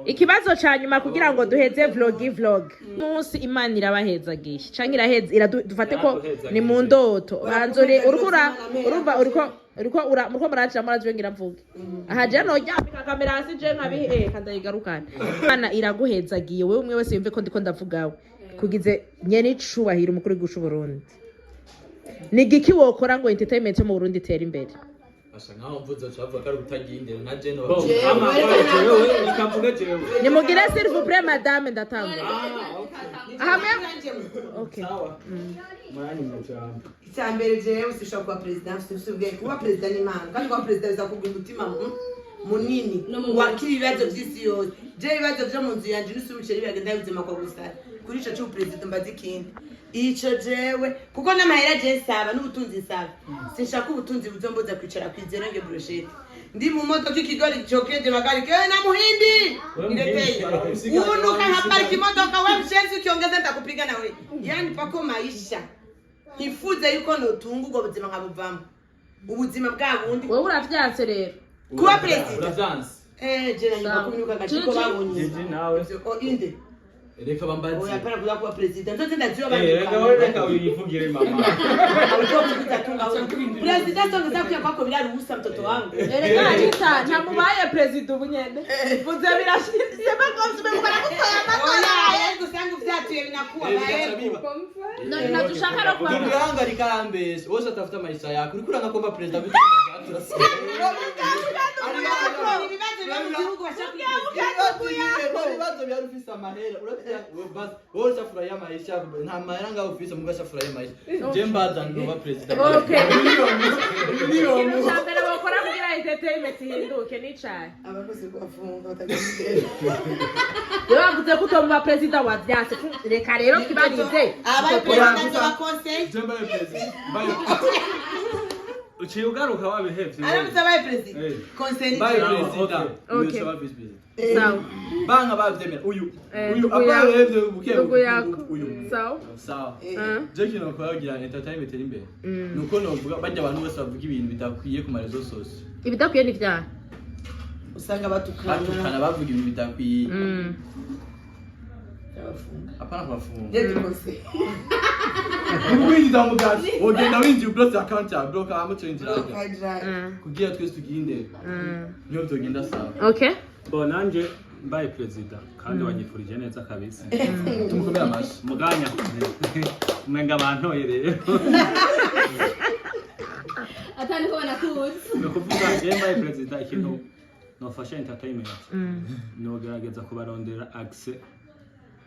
Ikibazo ca nyuma kugira ngo duheze vlog. Munsi Imana irabahezagisha. Canke iraheza dufate ko ni mu ndoto. Banzore urumva uriko muraca muraje ngira mvuge. Aha je no ryambika kamera hasi je nkabihe kandayigarukana. Imana iraguhezagiye wewe umwe wese yumve ko ndiko ndavugawe. Kugize nyene icubahiro umukuru w'igushu Burundi. Ni giki wokora ngo entertainment yo mu Burundi itere imbere? asa nkaho mvuze cyavuga ko ari utagiye na Jeno ama wewe nikavuga jewe Nimugire s'il vous plaît madame ndatanga. Hamwe. Okay. sawa mwana mujambo Icyambere jewe sishaka kuba president sibwe kuba president ni manga kandi kuba president bizakubwira umutima munini wakiri ibibazo by'isi yose je ibibazo byo mu nzu yanje n'isubice bibagenda bizima kwa gusa kuri ico cyo president mbazi kindi ico jewe kuko n'amahera je saba n'ubutunzi saba sinshaka ubutunzi buzomboza kwicara kwizerenge brochette ndi mu moto k'ikigori chocolate magari ke na muhindi nileteye unuka hapa kimodoka wewe mshenzi ukiongeza nitakupiga na wewe yani pako maisha nifuze yuko notunga ubwo buzima nkabuvamo ubuzima bwa bundi Wewe uravyanse rero. kuba president Uravanse je nanyuma kunyuka gachiko babonye jeje nawe o inde reka bambaze oya para kuba president nzote ndaziyo reka uyivugire mama president songeza kuya kwako bila ruhusa mtoto wangu Erega Anita ntamubaye president ubunyende. Vuze birashitse bakonse bemukora gutaya oya amakara. yego sangu vyatuye binakuwa baego None nadushaka no kwa. Ndugu rikarambesha wose atafuta maisha yako uri kuranga komba president bitatu ibibazo bya rufisa amahera wowe usafuraya maisha nta mahera ngaho ufise muga safuraya maisha je mbaza ndoba president Okay. Ikintu ca mbere bakora kugira entertainment ihinduke ni cayi. abakoze kubafunga batagamutera Yo bavuze ko utomba president wa vyase. Reka rero kibarize. aba president wa conseil je mbaye president mbaye uciye ugaruka wabihevye aramutse abaye president conseil mbaye Okay. president Okay. uyo saba vice president Sawa. banga bavyemera uyu Ndugu abaye buke Ndugu yako. uyu Sawa. sawa Ah. je kino kwa kugira entertainment iri imbere nuko novuga bajya abantu bose bavuga ibintu bitakwiye ku marezo sose Ibidakwiye ni vyaha. usanga batukana batukana bavuga ibintu bitakwiye abafunga apana kubafunga je conseil winjiza mu gazi wogenda winjiye ubrose account ya broker amucenjira kajra kugira twese tugire indero niyo byogenda sawa Okay. bo nanje mbaye president kandi wanyifurije neza kabisa tumukomera amashi muganya umenga abantoye rero atani ko banakuzi nukuvuga je mbaye president ikintu nofasha entertainment nogerageza kubarondera access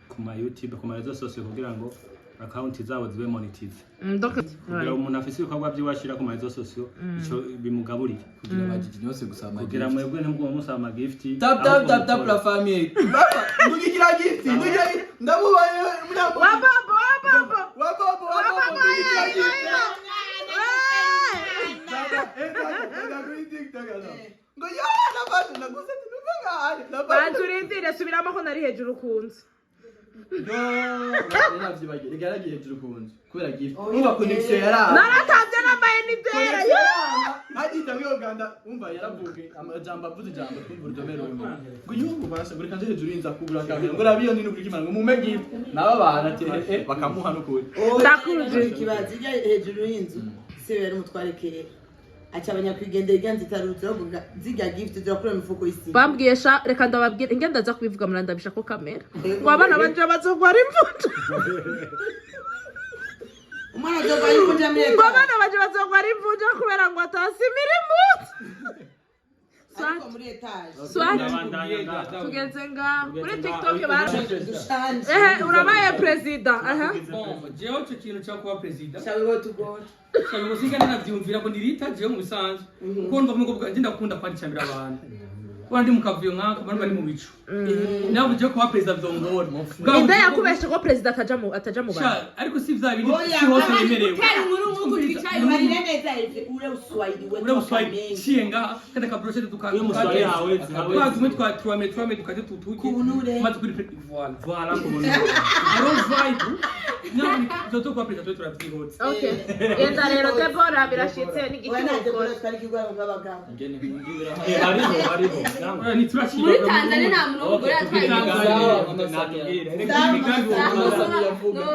ku ma YouTube ku ma rezo sose kugira ngo account zabo zibe monetize Donc kugira umuntu afise ibikorwa by'iwashira ku ma rezo sose ico bimugaburira kugira abajiji bose gusama kugira mwebwe nubwo musaba ama gift tap la famille ndugira gift ndugira ndamubaye Wababo. ndugira gift ngo yana basi naguze tunuvaga Banturindire subiramo ko nari hejuru kunzu. navyibagiye igaragiye hejuru kunzu kubera gift umva connection yara Naratabye nambaye n'ivyera. hajita mwoganda umva yaravuge amajambo avuze ijambo twumva urudomero rumwe ngo yubu basa buri kanje hejuru inza kubura kamera ngo rabiyo ndi nukuri kimana ngo mume gift naba bana ati bakamuha nukuri Ndakuje. ikibazo ijya hejuru y'inzu se yari umutware kera acha abanyakwigendera iganzi tarutse bavuga ziga gift zirakura imifuko y'isi Bambwiye sha reka ndababwira ingenda za kubivuga murandabisha ko kamera. Ngo abana banje bazogwara imvuto. umwana azoba yuko njamire Ngo abana banje bazogwara imvuto kubera ngo atasimira imbuto. ariko muri etage Tugeze nga kuri TikTok bara. dushanje Urabaye president. Aha. Jewe cyo kintu cyo kuba president. shawe go tugora Musinga navyumvira ko ndirita jewe mu bisanzwe. Kuko ndumva ngo bwanje ndakunda kwandikira abantu. wandi mukavuyo nkako bari bari mu bicu nawe uje kuba president vyongora Inde yakubeshe ko president ataja mu bantu ariko si vya bindi si hose yemerewe ure uswahili chienga kada ka brochette tuka Uyo muswahili hawezi kwa tumwe twa 3 metre tukaje tutuki maze kuri voilà kubunure aro vibe no toto kwa president tu rapidi hot okay yenda rero Deborah birashitse n'igikiko hariho ni turashi muri Tanzania nta muntu w'umugore yatwaye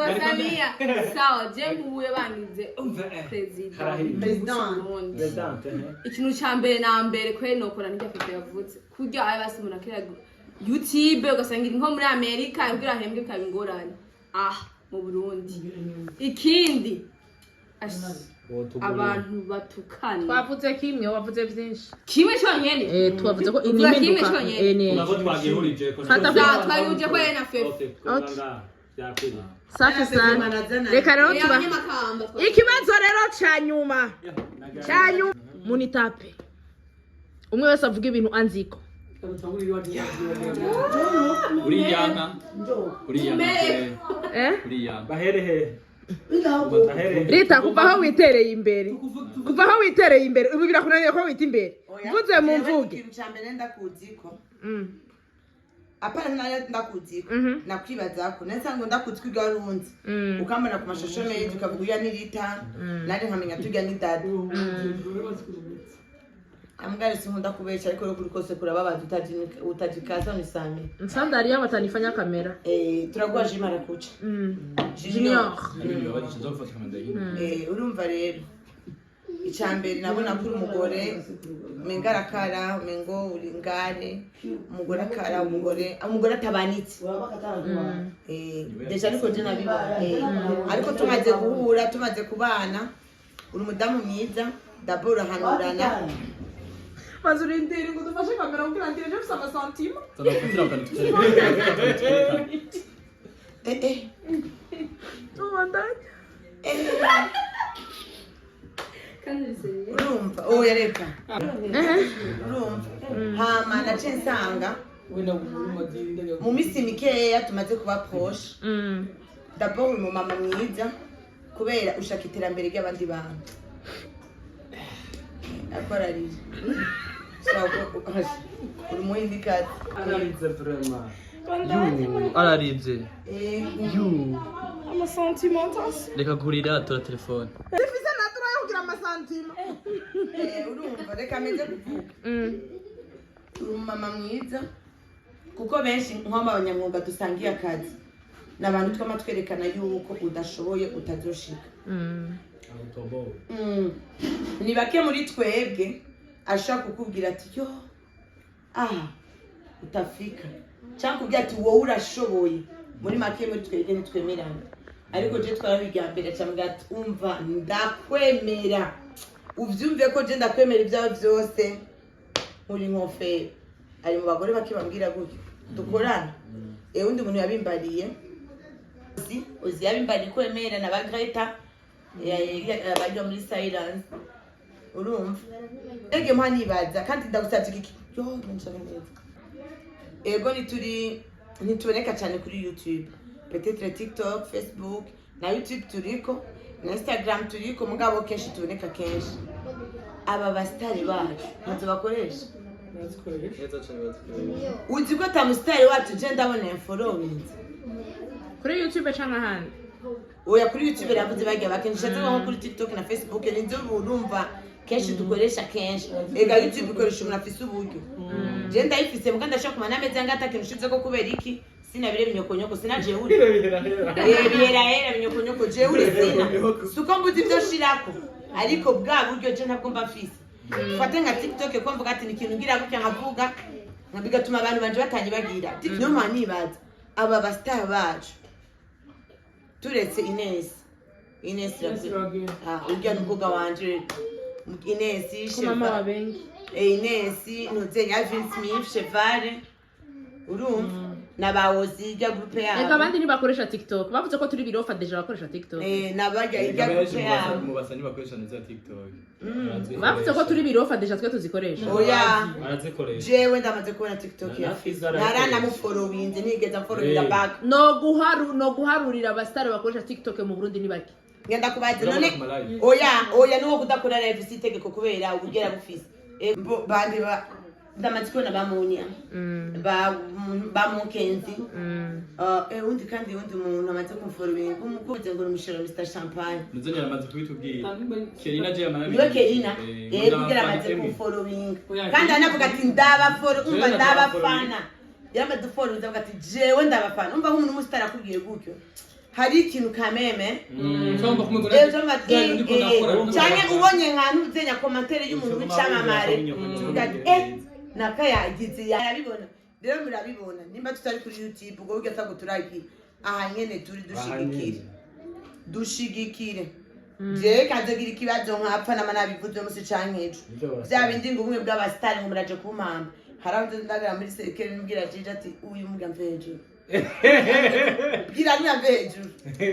Tanzania sawa je mbuye bangize president ikintu ca mbere na mbere kwe nokora n'ijya foto yavutse kurya ayo basimuna kira YouTube ugasangira nko muri Amerika ubwira hembwe kabingoranye mu Burundi ikindi abantu batukana twavuze kimwe wavuze byinshi kimwe cyonyene twavuze ko inimenduka nabo twagihurije ko twagihurije ko na fefe safi sana reka rero tuba ikibazo rero ca nyuma munitape umwe wese avuga ibintu anziko baherehe Rita kuva aho witereye imbere ubu birakunaniye ko wita imbere vuze mu mvuge ikintu ca mbere ndakuziko apana nayo ndakuziko nakwibaza ko nesa ngo ndakuziko igarunze ukambona ku mashusho meje ukavuga uya ni Rita nari nkamenya tujya ni dada amgari sinkunda kubesha ariko kuri kose kurababaza utajikaza nisame nsandari yabo atanifanya kamera turagwa jimara kuca junior urumva rero icambere nabona kuri umugore mengarakara mengo uringane umugore akara umugore atabanitse deja ariko je nabiba ariko tumaze guhura tumaze kubana uri umudamu mwiza dabura hanurana Mazurindiri ngo dufashe kamera ngo ndire je fisa amasantima Tumandanye urumva yareka urumva hama nace nsanga mu misi mikeya tumaze kuba proche d'abord mu mama mwiza kubera ushaka iterambere ry'abandi bantu akora rije uri muhindi kati araribye amasantima ntasi reka kurira tora telefone ifise natura yo kugira amasantima urumva reka meze kuvuga uri mama mwiza kuko benshi nk'abanyamwuga dusangiye akazi n'abantu twama twerekana yuko udashoboye utazoshika ni bake muri twebwe ashaka kukubwira ati yo utafika cyangwa kubwira ati wowe urashoboye muri make muri twebwe ntitwemerana ariko je twarabigambira cyangwa ati umva ndakwemera uvyumve ko je ndakwemera ibyawe byose muri nkofero ari mu bagore bake bambwira gutyo dukorana undi muntu yabimbariye uzi yabimbariye kwemera na bagreta bajya muri silence urumva ege mpanibaza kandi ndagusabye iki yo nshaka neza ego ntituboneka cyane kuri YouTube peut-être TikTok Facebook na YouTube turiko na Instagram turiko mugabo kenshi tuboneka kenshi aba bastari bacu ntazo bakoresha uzi ko tamustari wacu je ndabona following kuri YouTube cyangwa handi oya kuri YouTube ravuze bajya bakenshi nko kuri TikTok na Facebook ninzo urumva kenshi dukoresha kenshi ega YouTube ikoresha umuntu afise uburyo je ndayifise muga ndashaka kumana ameze ngata kintu shize ko kubera iki sinabire binyokonyoko sinaje uri bihera binyokonyoko je uri sina suko mbuzi byo shirako ariko bwa buryo je ntabwo mba afise fate nka TikTok ko mvuga ati nikintu ngira gutya nkavuga bigatuma abantu banje batanye bagira no manibaza aba bastar bacu turetse Ines urya n'umukobwa wanje Ines mama wa bengi Ines nuze ya Vince Smith Chevale urumva nabawozi ijya groupe Ega yabo abandi ntibakoresha TikTok. Bavuze ko turi birofa deja bakoresha TikTok. nabajya ijya groupe yabo mu basani bakoresha neza TikTok. Bavuze ko turi birofa deja twe tuzikoresha. oya arazikoresha jewe ndamaze kubona TikTok Na ya Fiza arayikoresha. naranamufollowinze nigeze mfollowinga back No guharurira abasitari bakoresha TikTok mu Burundi ni bake. ngenda kubaza none oya nuwo kudakora live si itegeko kubera ubugera bufise bandi ndamaze kubona bamunya bamukenzi undi kandi undi muntu amaze kumfollowinga umukozi ngo umushero Mr Champagne Nuzenya amaze kubitubwira. Kerina je amana. niwe Kerina kugira amaze kumfollowinga kandi anavuga ati ndabafana yamaze follow ndavuga ati jewe ndabafana umva nk'umuntu umusitari akubwiye gutyo hari ikintu kameme cyane ubonye nkantu uzenya komantere y'umuntu w'icamamare tuvuga ati nakayagize yarabibona rero murabibona nimba tutari kuri YouTube ubwo ugeza ngo turagira aha nyene turi dushigikire je kazagira ikibazo nkapfa nama nabivuze musi cankejo bya bindi ngo ubumwe bw'abasitari ngo muraje kumpamba haravuze ndagara muri sekere nubwira jije ati uyu muga mvejo gira ni mvejo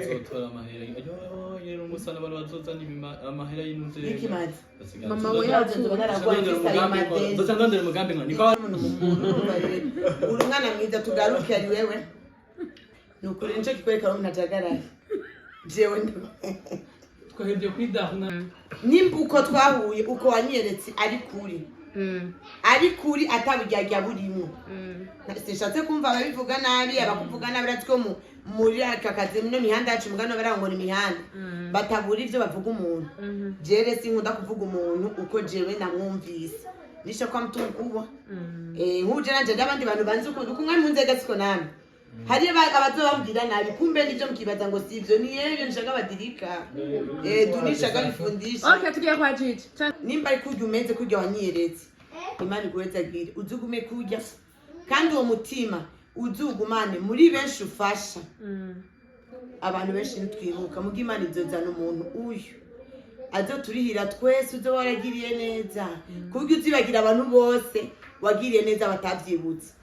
Zotora amahera. Ayo yero umusana abantu bazozana amahera y'intuze. nikimaze Mama we yavuze Zotandondera umugambi ngo niko uri umwana mwiza tugaruke ari wewe nukuri nico kikwereka ngo ntajagaraye jewe twahebye kwidahuna nimba uko twahuye uko wanyeretse ari kuri atabujyajya burimo sishatse kumva ababivuga nabi abakuvuga nabi ratwo muri aka kazi no mihanda yacu mugano barangora imihanda batabura ivyo bavuga umuntu jere sinkunda kuvuga umuntu uko jewe namwumvise nisho kwa mtunguwa nkuje nanje ndabandi bantu banzi uko kumwe mu nzega siko nami hari abazobabwira nabi kumbe nivyo mukibaza ngo sivyo ni yebyo nshaka badirika dunishaka bifundisha Okay, tugiye kwa Gigi. nimba ari kurya umeze kurya wanyeretse imana iguhezagire uzugume kurya kandi uwo mutima uzugumane muri benshi ufasha abantu benshi ntitwibuka muga imana izozana umuntu uyu azoturihira twese uzo waragiriye neza kubwo uzibagira abantu bose wagiriye neza batavyibutse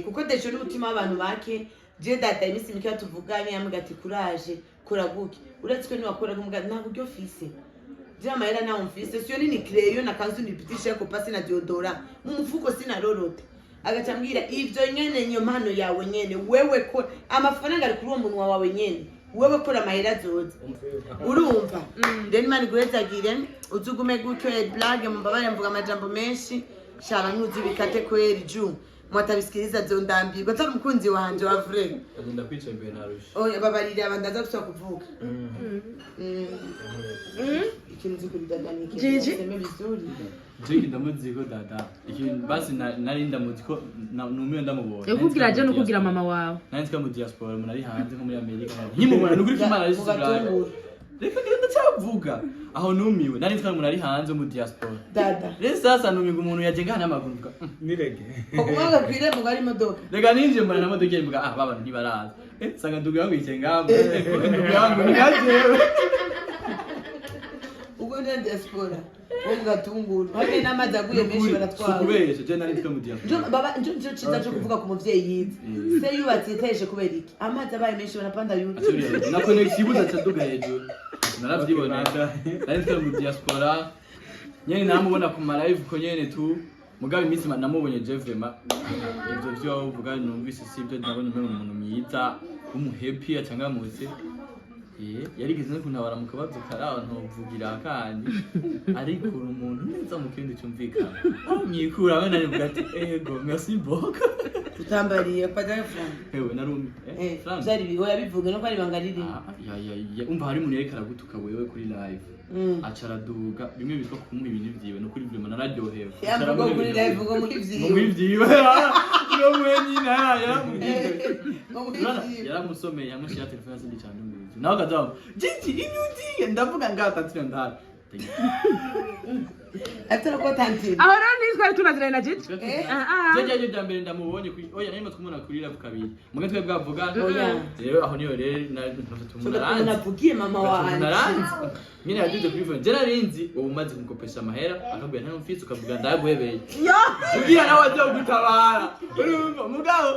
kuko dejo n'umutima w'abantu bake je data imisi mike tuvuganye yamuga ati kuraje kuraguke uretse ko niwakora kumuga nta buryo fise je amahera nawo mfise siyo nini creyo na kanzu nipitisha ko pasi na diodora mu mufuko sina rorote agacambwira ivyo nyene nyo mpano yawe nyene wewe ko amafaranga ari kuri uwo muntu wawe nyene wewe kora amahera zoze urumva then mani guhezagire uzugume gutyo blage mubabare mvuga amajambo menshi shaba ntuzi bikate kweri juu mwatabisikiriza zondambirwa atari umukunzi wanje wa vrai agenda kwica imbere narusha oya babarira abandaza gusaba kuvuga ikintu zikuridadani Gigi bizuri Jiki ndamuzi ko dada ikintu basi nari ndamuzi ko numiyo ndamubona Ukubwira je nukugira mama wawe. nari twika mu diaspora umuntu ari hanze nko muri Amerika nkimubona nukuri kimana ari Israel reka ngenda cyavuga aho numiwe nari twika umuntu ari hanze mu diaspora dada rero sasa numiga umuntu yajenga hana amaguru nirege okumwaga kwire mu bari modoka reka ninje mbona na modoka mvuga baba ntibaraza sanga ndugu yangu yicenga ndugu yangu nyajewe ubwo ndi diaspora ugatungura hamwe n'amazi aguye menshi baratwara kubesha je nari twika mu diaspora baba njo kiza cyo kuvuga ku muvyeyi yize se yubatse iteje kubera iki amazi abaye menshi barapanda yuze na connection ibuza cyaduga hejuru naravyibona nari twika mu diaspora nyene namubona ku live ko nyene tu mugabe iminsi namubonye je vraiment ivyo vyo uvuga numvise sibyo ndabona umuntu mwiza umuhappy atanga mutse yarigeze no kuntabara mu kabazo karaho ntuvugira kandi ariko umuntu neza mu kindi cyumvikana nyikura abana nivuga ati ego merci beaucoup tutambariye padaye franc ewe narumi franc zari biho yabivuga no kwari bangariri ya umva hari umuntu yerekana gutuka wewe kuri live acaraduga bimwe bitwa kumwe ibintu byiwe no kuri vraiment nararyohewe yavuga kuri live ngo muri byiwe no mwenyina yaramusomeye yamushira telefone asindi cyane nawe akazamu Gigi inyuti ndavuga ngata tira ndara atara ko tanti aho rero nizwe tunaziranye na Gigi jeje je mbere ndamubonye oya nari matkumuna kuri live kabiri muge twe bwavuga rero aho niyo rero nari navugiye mama wanje naranzi nyine yagize kuri phone je narinzi ubu maze kumukopesha amahera akabwira nta mfitse ukavuga ndaguhebeye ugira nawe aje gutabara urumva mugabo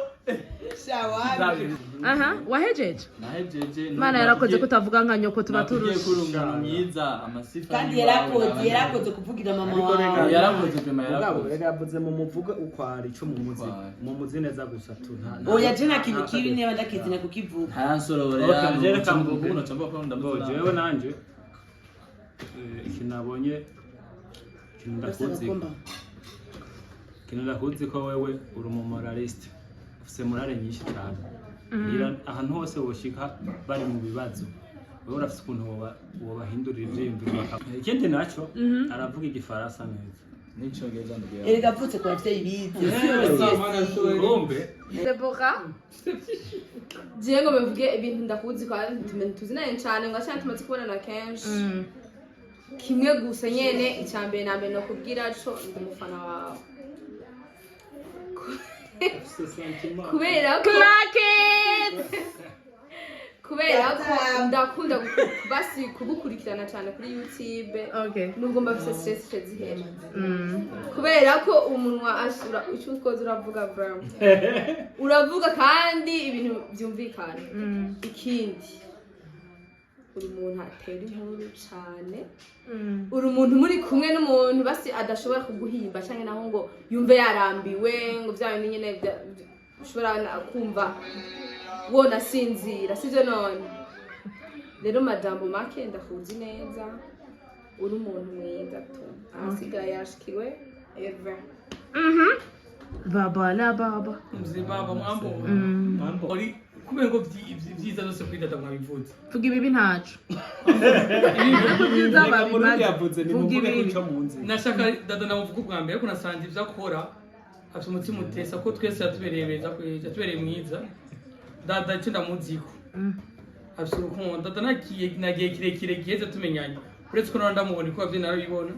shawabi aha wahejeje nahejeje mana yarakoze kutavuga nka nyoko tuba tugiye turusha kurungana myiza amasifa kandi yarakoze kuvugira mama wawe yarakoze pema yarakoze yavuze mu muvuga ukwari ico mu muziki mu muzi neza gusa tu nta oya je nakintu kibi niba ndakizina kukivuga haransororera jereka mvuga uno cyangwa ko ndamuzi jewe nanje ikinabonye kindakuzi ko wewe uri umumoraliste ufise morale nyinshi cyane ahantu hose woshika bari mu bibazo wewe urafise ukuntu wobahindurira ivyiyumviro ikindi naco aravuga igifaransa neza n'icyongereza ndabwira erega pfutse kwa vye ibizi Deborah Diego bivuge ibintu ndakuzi kandi tuzinanye cyane ngo cyane tumaze kubonana kenshi kimwe gusa nyene icyambere na mbere no kubwira co ndumufana wawe kubera ko kubera ko ndakunda basi kugukurikirana cyane kuri YouTube nubwo mbafise stress zihera kubera ko umunwa ashura icyo ukoze uravuga bro uravuga kandi ibintu byumvikana ikindi uri umuntu atera inkuru cyane uri umuntu muri kumwe n'umuntu basi adashobora kuguhimba cyangwa naho ngo yumve yarambiwe ngo byawe nyine ushobora kumva wona sinzira sivyo none rero majambo make ndakuzi neza uri umuntu mwiza tu asigaye yashikiwe Eva baba la baba mzee baba mambo ori kubera ngo vyiza zose kwidata mwabivuze vuga ibibi ntacu nashaka dada namuvuga ubwa mbere ko nasanze ivyo akora afite umutima utesa ko twese yatubereye beza yatubereye mwiza dada icyo ndamuziko afite urukundo dada nagiye kirekire giheze tumenyanye uretse ko nora ndamubona ko avyo narabibona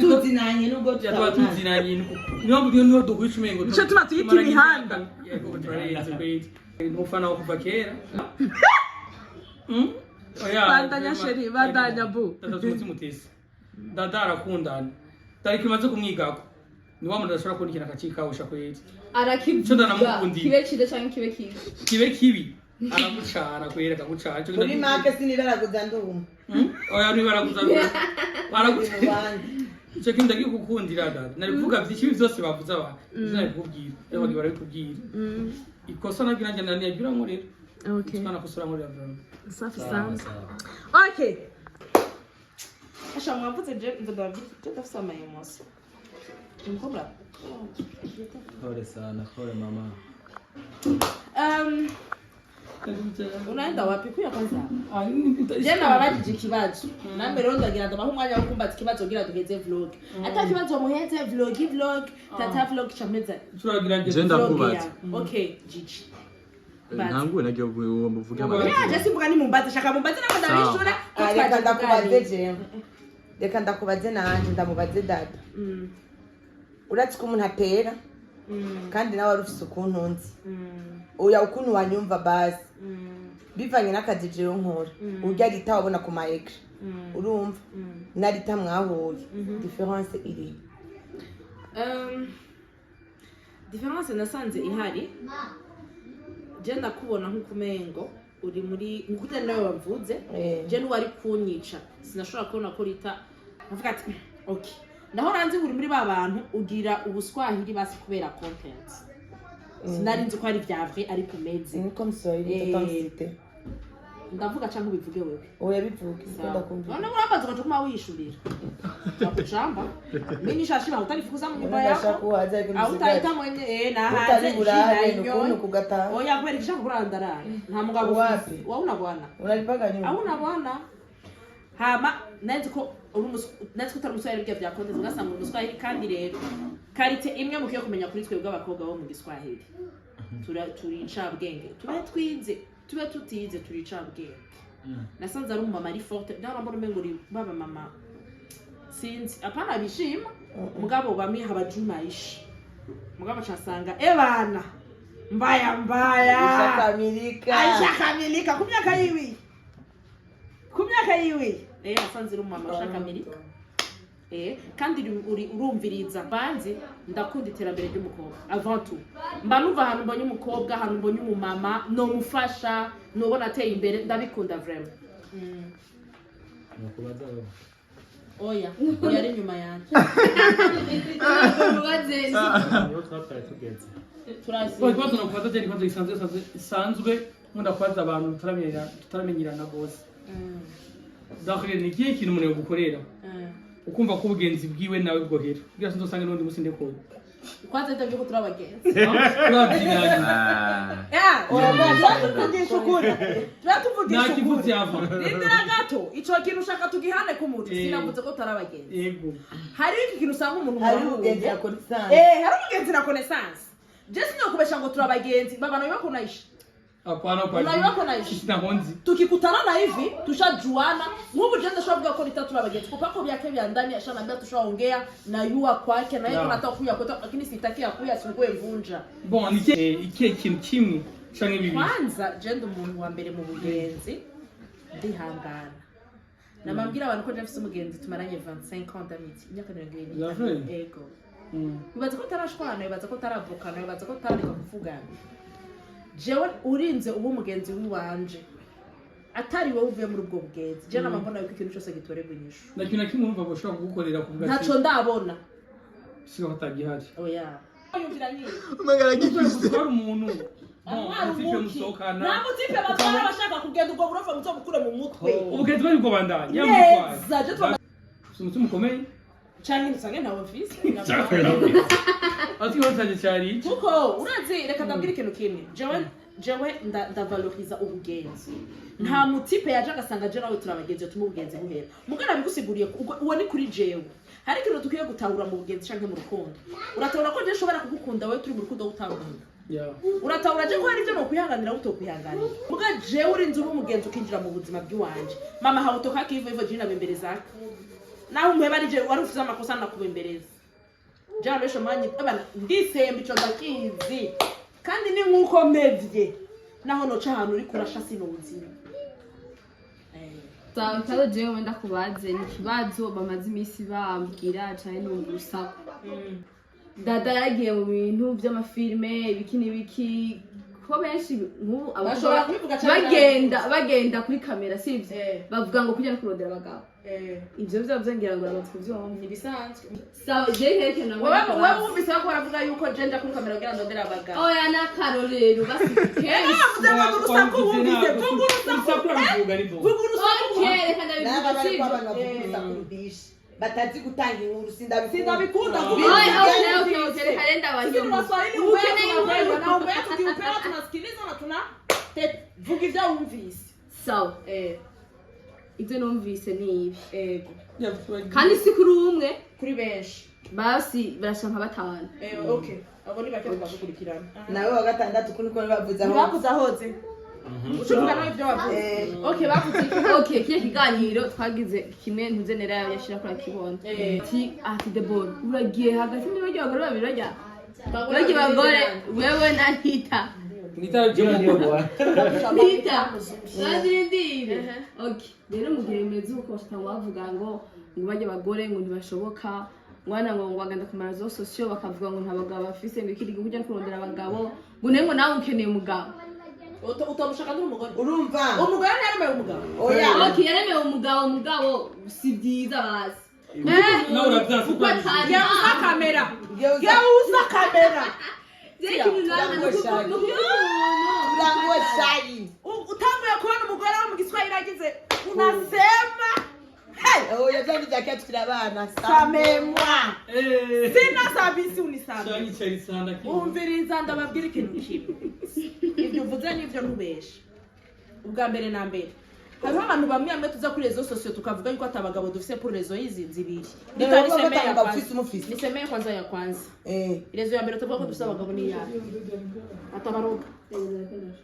tuzinanye nubwo tuzinanye niyo duhwisha umengo icyo tuna tuyita imihanda yego turarenze kwezi umufana wo kuva kera bandanya sheri bandanya bu dada umutima utesa dada arakundana tariki maze kumwigako ni wa muntu ashobora kubona ikintu akakikawusha kwezi arakivuga kibe kibe cyangwa kibe kibi kibe kibi aragucara kwereka gucara kuri make sinibaraguza nduma oya nibaraguza baragucara icyo kintu ndagikukundira dada nari kuvuga byinshi byose bavuze aba nari kubwira yabagi bari kubwira ikosa nagira njye nani yagira nkorera okay sana kusura nkorera bro safi sana okay asha mwavuze je ndababwira ndafisa amayemosi Mkobra. Pole sana, pole mama. Unaenda wapi kuya kwanza? Jana wabajije ikibazo. Nambe rero ndagira ndabaho umwanya wo kumbaza ikibazo gira tugeze vlog. Ata kibazo muheze vlog, tata vlog chameza. Turagira nje. Je ndakubaza. Okay, Gigi. Ntanguye nagiye muvuga abantu. Ya simbuka ni mumbaza shaka mumbaza nako ndabishura. Reka ndakubaze je. Reka ndakubaze nanje ndamubaze dada. Uretse ko umuntu atera kandi nawe wari ufise ukuntu nzi oya ukuntu wanyumva basi bivanye n'akazi jewe nkora urya rita wabona ku ma ekra urumva na rita mwahuye difference iri difference nasanze ihari je ndakubona nk'ukumengo uri muri nkute nawe wavuze je n'uwari kunyica sinashobora kubona ko rita avuga ati okay naho ranze uri muri babantu ugira ubuswahili basi kubera content sinari nzi ko ari vya vrai ari kumeze ni comme ça il est intensité ndavuga cyangwa ubivuge wewe oya bivuge ndakumva none urambaza ko kuma wishurira nakuchamba mimi shashima utanifukuza mu nyumba yako au utaita mwenye na haze ukuntu kugata oya kweli kisha kurandara nta mugabo wapi wauna bwana unalipaga nyumba hauna bwana hama nanzi ko nanzi ko utamuswahili bya content ugasanga umuswahili kandi rero karite imwe mu kiyo kumenya kuri twe bw'abakobwa bo mu giswahili turi ncabwenge tube tutize turi ncabwenge nasanze ari umumama ari forte ndabona mbe nguri baba mama sinzi apana bishima mugabo bamwe habajumayishi mugabo cyasanga ebana mbaya Aisha kumyaka yiwi nasanze ari umumama ushaka Amerika kandi urumviriza banzi ndakunda iterambere ry'umukobwa avant tout mba numva ahantu mbonye umukobwa ahantu mbonye umumama no mufasha nubona ateye imbere ndabikunda vraiment nakubaza wewe oya yari nyuma yanjye niyo twatwaye tugeze Kwa tunakubaza je nikoze isanzwe nkunda kwaza abantu tutaramenyerana bose dakhe ni kiye kintu umuntu yogukorera ukumva ko ubugenzi bwiwe nawe bwohera kugira ngo nzosange n'undi musi ndekora kwanza ndabyo ko turabagenzi nakivuze ava rindira gato ico kintu ushaka tugihane ku muti sinavuze ko turabagenzi yego hari iki kintu usanga umuntu hari ubugenzi na connaissance hari ubugenzi na connaissance Jesi ndio kubesha ngo turabagenzi baba nayo bako naishi hapana kwa nayo bako naishi sinahonzi tukikutana na hivi tushajuana nguvu jenda shavuga ko litatu turabagenzi kupako byake bya ndani ashanambia tushaongea na yua kwake na yeye nataka kuya kwetu lakini sitaki akuya singwe vunja bon iki kintu kimwe canke bibi kwanza jenda umuntu wa mbere mu bugenzi ndihangana namambira abantu ko ndafise umugenzi tumaranye 25 ans d'amitié imyaka 20 ego bibaza ko tarashwana bibaza ko taravukana bibaza ko tarika kuvugana jewe urinze ubu umugenzi wiwanje atari wowe uvuye muri ubwo bugenzi je namambona yuko ikintu cyose gitorerwa inyishu nakina kimwe umva ko ushobora kugukorera kuvuga ntaco ndabona siko hatagihari oya yumvira nyine umagara gifise gutwara umuntu namutipe batwara abashaka kugenda ubwo burofa muzomukure mu mutwe ubugenzi bari bwo bandanye yamutwara neza je twa umutima ukomeye canke nsange ntawe office ati wotaje cyari kuko urazi reka ndabwira ikintu kimwe jewe ndavaloriza ubugenzi nta mutipe yaje agasanga je nawe turabagenzi tuma ubugenzi buhera mugana bigusiguriye uwo ni kuri jewe hari ikintu tukwiye gutahura mu bugenzi canke mu rukundo uratabura ko je nshobora kugukunda wewe turi mu rukundo gutangunda uratahura je ko hari ibyo no kwihanganira utokwihanganira muga jewe urinze ubu umugenzi ukinjira mu buzima bw'iwanje mama hawo toka kivo ivo jina bembere zake naho umweba ari je wari ufite amakosa nakubembereza jana besho manyi abana ndisemba ico ndakizi kandi ni nkuko mevye naho no cahanu uri kurasha sinuzira Sawa jewe wenda kubaze ni kibazo bamaze imisi bambwira cyane numva urusaku dada yagiye mu bintu by'amafilme ibiki n'ibiki ko benshi nk'ubu bagenda kuri kamera sivyo bavuga ngo kujya no kurondera abagabo ivyo ngira ngo abatwe vyombi ni bisanzwe sawa je nkeke nawe wewe wumvise ko baravuga yuko gender kuri kamera kugira ndondera abagabo oya nakarorero basike batazi gutanga inkuru sindabikunda vuga ivyo wumvise sawa ivyo numvise ni ibi kandi si kuri umwe kuri benshi basi barashaka batanu okay abo ni bake bagukurikirana nawe wa gatandatu kuri ko bavuze aho bavuze ahoze ushobora no ivyo bavuze okay bavuze kiye kiganiro twagize kimwe ntuzenera yashira kuri kibona ati the ball uragiye hagati n'ibyo bagore babiri bajya bagore wewe na Hita Nita ndire okay rero mugihe meze uko bavuga ngo bajya bagore ngo ntibashoboka mwana ngo baganda ku marazo social bakavuga ngo nta bagabo bafise ngo ikiri kujya kurondera abagabo ngo nengo nawe ukeneye umugabo utamushaka n'umugore urumva umugore yaremeye umugabo oya okay yaremeye umugabo si byiza basi no uravyanse uza kamera uza kamera urango shayi utambuye kubona umugore wo mu Giswahili agize unasema oya zandi jacket turabana samemwa sina sabisi unisame cyari cyari sanda umviriza ndababwira ikintu kimwe ibyo uvuze n'ibyo ntubesha ubwa mbere na mbere hariho abantu bamwe tuza kuri rezo sosiyo tukavuga yuko atabagabo dufise pour rezo izi zibiri nisemeye kwanza ya kwanza rezo ya mbere tuvuga ko dufise abagabo ni yawe atabaroga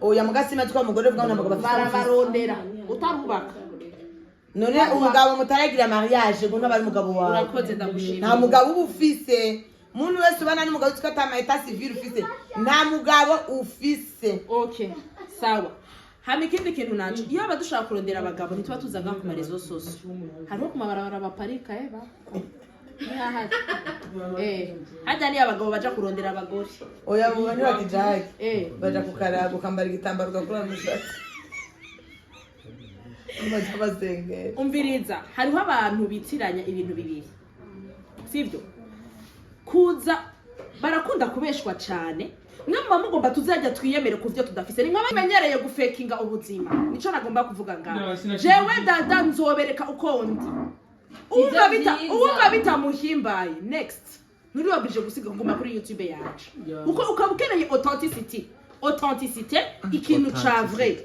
oya mugasima twa mugore vuga n'abagabo barabarondera utarubaka none umugabo mutaragira mariage ngo n'abari mugabo wawe urakoze ndagushimira nta mugabo ubufise muntu wese ubana n'umugabo tukata ama etat civil ufise nta mugabo ufise okay sawa hama ikindi kintu naco iyo abadushaka kurondera abagabo ntituba tuzaga ku marezo sose hariho ku mabarabara baparika hajya niyo abagabo baja kurondera abagore oya buba ntibakijage baja kukaraga ukambara igitambaro ugakura musatsi amaze abasengera umviriza hariho abantu bitiranya ibintu bibiri sivyo kuza barakunda kubeshwa cyane mwamba mugomba tuzajya twiyemere ku byo tudafise ni nk'abamenyereye gufekinga ubuzima nico nagomba kuvuga ngaho jewe dada nzobereka uko ndi uwumva bitamuhimbaye next nuri wabije gusiga kuguma kuri YouTube yacu uko ukabukeneye authenticité ikintu ca vrai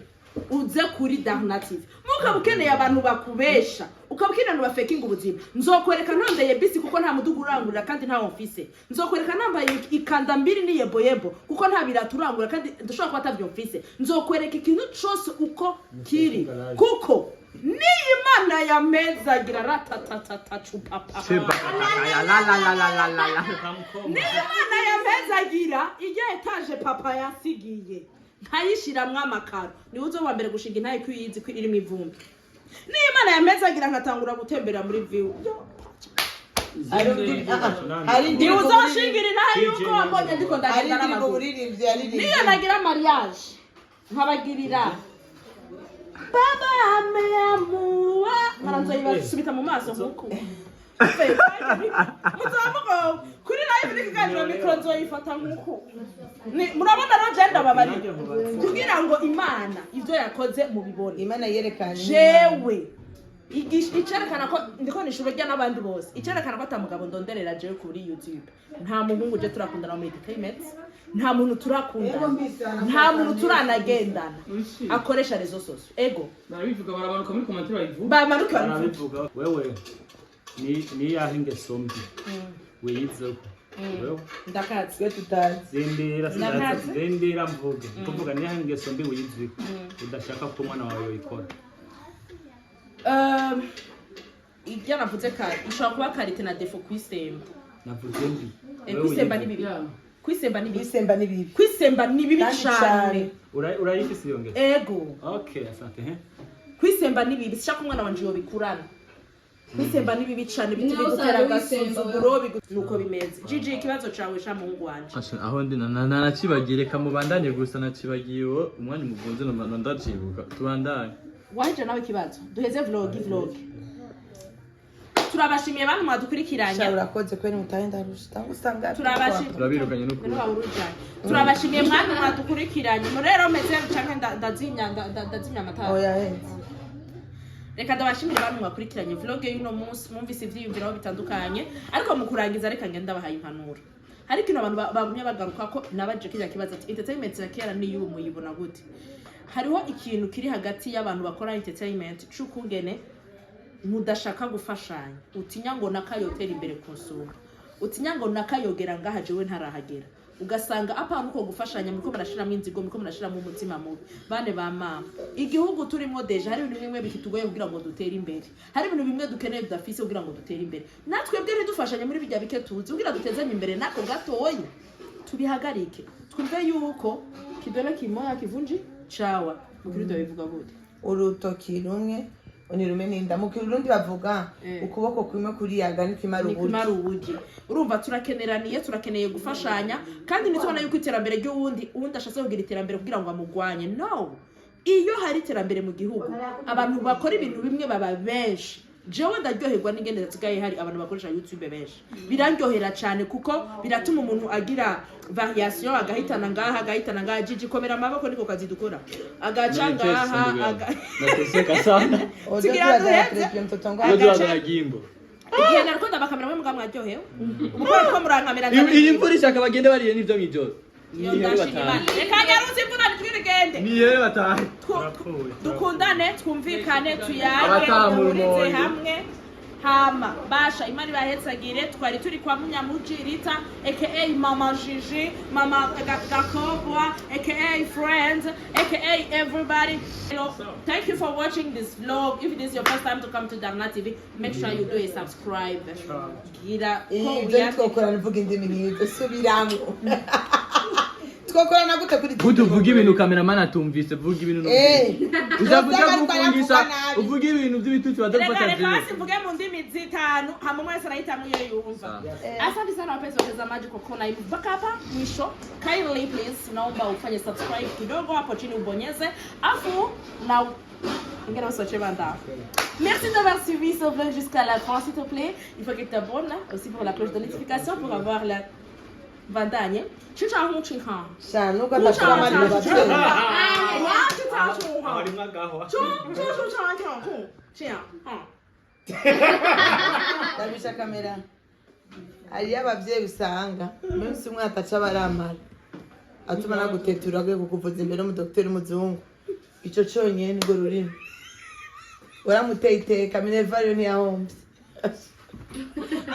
uze kuri Darnative mukabukeneye abantu bakubesha ukabukeneye bafekinga ubuzima nzokwereka ntondeye bisi kuko nta mudugu urangurira kandi nta office nzokwereka nambaye ikanda mbiri ni yebo kuko nta biraturangura kandi ndashobora kuba atavyo office nzokwereka ikintu cyose uko kiri kuko ni Imana ya meza gira ratatatata chupapa ni Imana ya meza gira ije etaje papa yasigiye ntayishiramwe amakaro niwe uzo wa mbere gushinga intaye kwiyizi ko iri mu ivumbi ni Imana ya meza gira nkatangura gutembera muri view ari uzoshingira intaye yuko wambonye ndiko ndagenda n'amaguru niyo nagira mariage nkabagirira baba ameamua maranzo ibasubita mu maso nkuko muzamugo kuri live nikiganiro mikro nzoyifata nkuko murabona no genda babari kugira ngo Imana ivyo yakoze mu bibone Imana yerekanye jewe icerekana ko ndiko nishuro rya nabandi bose icerekana ko atamugabo ndonderera jewe kuri YouTube nta muhungu je turakundana mu entertainment nta muntu turakundana nta muntu turanagendana akoresha rezo soso ego barabivuga barabaruka muri commentaire barabivuga wewe ni yahinge sombi weyizeho wewe ndakatse tutazi zendera mvuge kuvuga ni yahinge sombi weyizeho udashaka ko umwana wawe yoyikora ibyo navuze kare ishobora kuba karite na defo kwisemba navuze ndi kwisemba ni bibi kwisemba ni bibi cyane urayifise yongera ego okay asante kwisemba ni bibi shaka umwana wanje yobikurana kwisemba ni bibi cyane bituma gutera gasuzuguro nuko bimeze Gigi ikibazo cawe sha muhungu wanje aho ndi nanakibagire kamubandanye gusa nakibagiwe umwanya mugunze no ndacibuka tubandanye waje nawe kibazo duheze vlog turabashimiye bantu mwadukurikiranye urakoze kwene mutahenda rushita usanga turabirukanye no kuri turabashimiye mwantu mwadukurikiranye rero meze canke ndazinya amatara oya reka ndabashimire bantu mwakurikiranye vlog y'uno munsi mwumvise ivyiyumviro bitandukanye ariko mu kurangiza reka ngenda bahaye impanuro hari kino abantu bagumye bagaruka ko nabaje kijya kibazo ati entertainment ya kera ni yubu muyibona gute hariho ikintu kiri hagati y'abantu bakora entertainment cukungene mudashaka gufashanya utinya ngo nakayotera imbere kusura utinya ngo nakayogera ngaha jewe ntarahagera ugasanga apana uko gufashanya muko barashiramo inzigo muko barashiramo umutima mubi bane ba mama igihugu turimo deje hari ibintu bimwe bikitugoye kugira ngo dutere imbere hari ibintu bimwe dukeneye dudafise kugira ngo dutere imbere natwe bwe ridufashanya muri bijya bike tuzi kugira dutezanye imbere nako gatoyi tubihagarike twumve yuko kidole kimoya kivunji chawa mukirido bivuga gute urutoki rumwe unirume ninda mu kirundi bavuga ukuboko kumwe kuri yaga ni kimara ubuji urumva turakeneye gufashanya kandi nitubona yuko iterambere ry'uwundi ashatse kugira iterambere kugira ngo amugwanye no iyo hari iterambere mu gihugu abantu bakora ibintu bimwe baba benshi jewe ndaryoherwa n'ingende zisigaye hari abantu bakoresha YouTube benshi biraryohera cyane kuko biratuma umuntu agira variation agahitana ngaha Gigi komera amaboko niko kazi dukora agaca ngaha nateseka sana tugira duheze ndio agimbo igihe nariko ndabakamera mwe mugabo mwaryohewe uko ko murankamera iyi mvura ishaka bagende bariye n'ivyo mwijoro reka nyaruzi mvura twirigende niye batahe dukundane twumvikane tuyage turize hamwe hama basha imari bahetsagire twari turi kwa Munyamuji Rita aka Mama Gigi Mama Gakobwa aka friends aka everybody. Thank you for watching this vlog. If this is your first time to come to Darna TV, make sure you do a subscribe. Gira ko wiya ko kora mvuga indimi nyizo subiramo twakorana gute kuri uvuga ibintu cameraman atumvise vuga ibintu uzavuga kukungisha uvuga ibintu by'ibitutsi badafata Reka basi mvuge mu ndimi zitanu hama mwese arahitamo iyo yumva. Asante sana wapenzi watazamaji kwa kuona hii mpaka hapa mwisho. Kindly please naomba ufanye subscribe kidogo hapo chini ubonyeze. Afu na ingine usiache banda. Merci d'avoir suivi ce vlog jusqu'à la fin s'il te plaît. Il faut que tu t'abonnes aussi pour la cloche de notification pour avoir la Vandanye. Chicha hu chicha. Shano kwa takura mali batwe. Wa chicha hu. Ari mwagaho. Chu chicha hu. Chia. Dabisha kamera. Ari abavyeyi usanga umunsi umwe ataca baramara. Atuma nagutetura gwe kukuvuza imbere mu docteur muzungu. Ico cyonyene ngo rurimo. Uramuteye iteka Minerval ntiyahombe.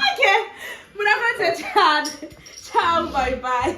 Okay. Murakoze cyane. Ciao, bye bye.